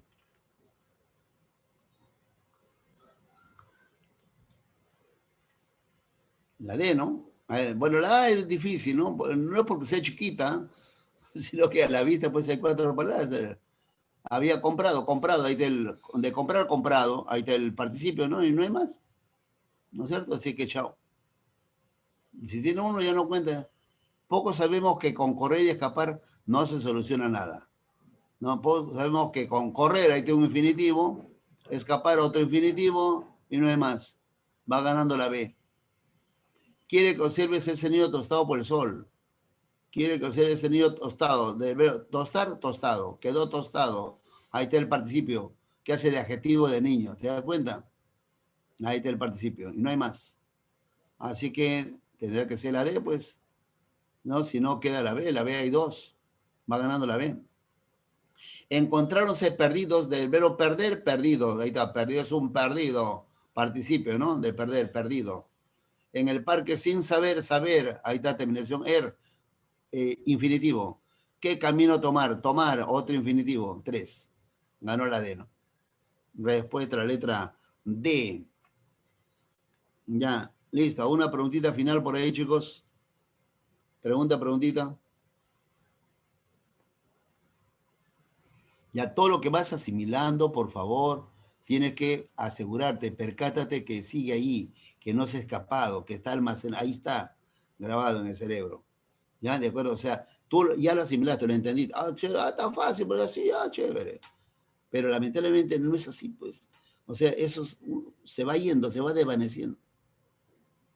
La D, ¿no? Bueno, la A es difícil, ¿no? No es porque sea chiquita, sino que a la vista pues hay 4 palabras. Había comprado, ahí está de comprar, comprado, ahí está el participio, ¿no? Y no hay más, ¿no es cierto? Así que chao. Si tiene uno ya no cuenta. Poco sabemos que con correr y escapar no se soluciona nada. ¿No? Poco sabemos que con correr hay que un infinitivo, escapar otro infinitivo y no hay más. Va ganando la B. Quiere que observes ese niño tostado por el sol. Quiere que observes ese niño tostado. Del verbo tostar, tostado. Quedó tostado. Ahí está el participio que hace de adjetivo de niño. ¿Te das cuenta? Ahí está el participio. Y no hay más. Así que tendrá que ser la D, pues. ¿No? Si no, queda la B. La B hay 2. Va ganando la B. Encontráronse perdidos del verbo perder, perdido. Ahí está, perdido es un perdido. Participio, ¿no? De perder, perdido. En el parque sin saber, saber. Ahí está, terminación infinitivo. ¿Qué camino tomar? Tomar, otro infinitivo. 3. Ganó la D, ¿no? Respuesta a la letra D. Ya, listo. Una preguntita final por ahí, chicos. Preguntita. Ya todo lo que vas asimilando, por favor, tienes que asegurarte, percátate que sigue ahí, que no se ha escapado, que está almacenado, ahí está, grabado en el cerebro. ¿Ya? ¿De acuerdo? O sea, tú ya lo asimilaste, lo entendiste. Está fácil, pero así, chévere. Pero lamentablemente no es así, pues. O sea, eso se va yendo, se va desvaneciendo.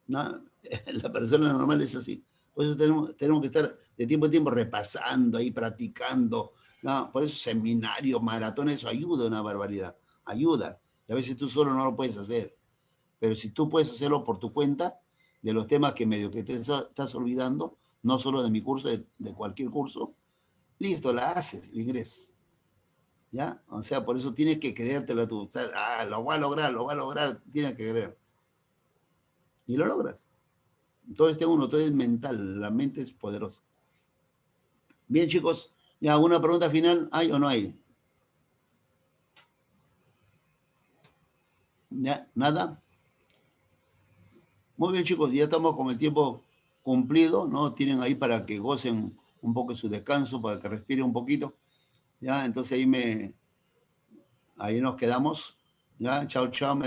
¿No? La persona normal es así. Por eso tenemos que estar de tiempo en tiempo repasando ahí, practicando. ¿No? Por eso seminarios, maratones, eso ayuda una barbaridad. Ayuda. Y a veces tú solo no lo puedes hacer. Pero si tú puedes hacerlo por tu cuenta, de los temas que medio que te estás olvidando, no solo de mi curso, de cualquier curso, listo, la haces, la ingresas. ¿Ya? O sea, por eso tienes que creértelo tú. O sea, lo va a lograr, tienes que creer. Y lo logras. Todo todo es mental, la mente es poderosa. Bien, chicos, ¿ya alguna pregunta final hay o no hay? ¿Ya? ¿Nada? Muy bien, chicos, ya estamos con el tiempo cumplido, ¿no? Tienen ahí para que gocen un poco su descanso, para que respiren un poquito. ¿Ya? Entonces ahí nos quedamos. ¿Ya? Chao, chao.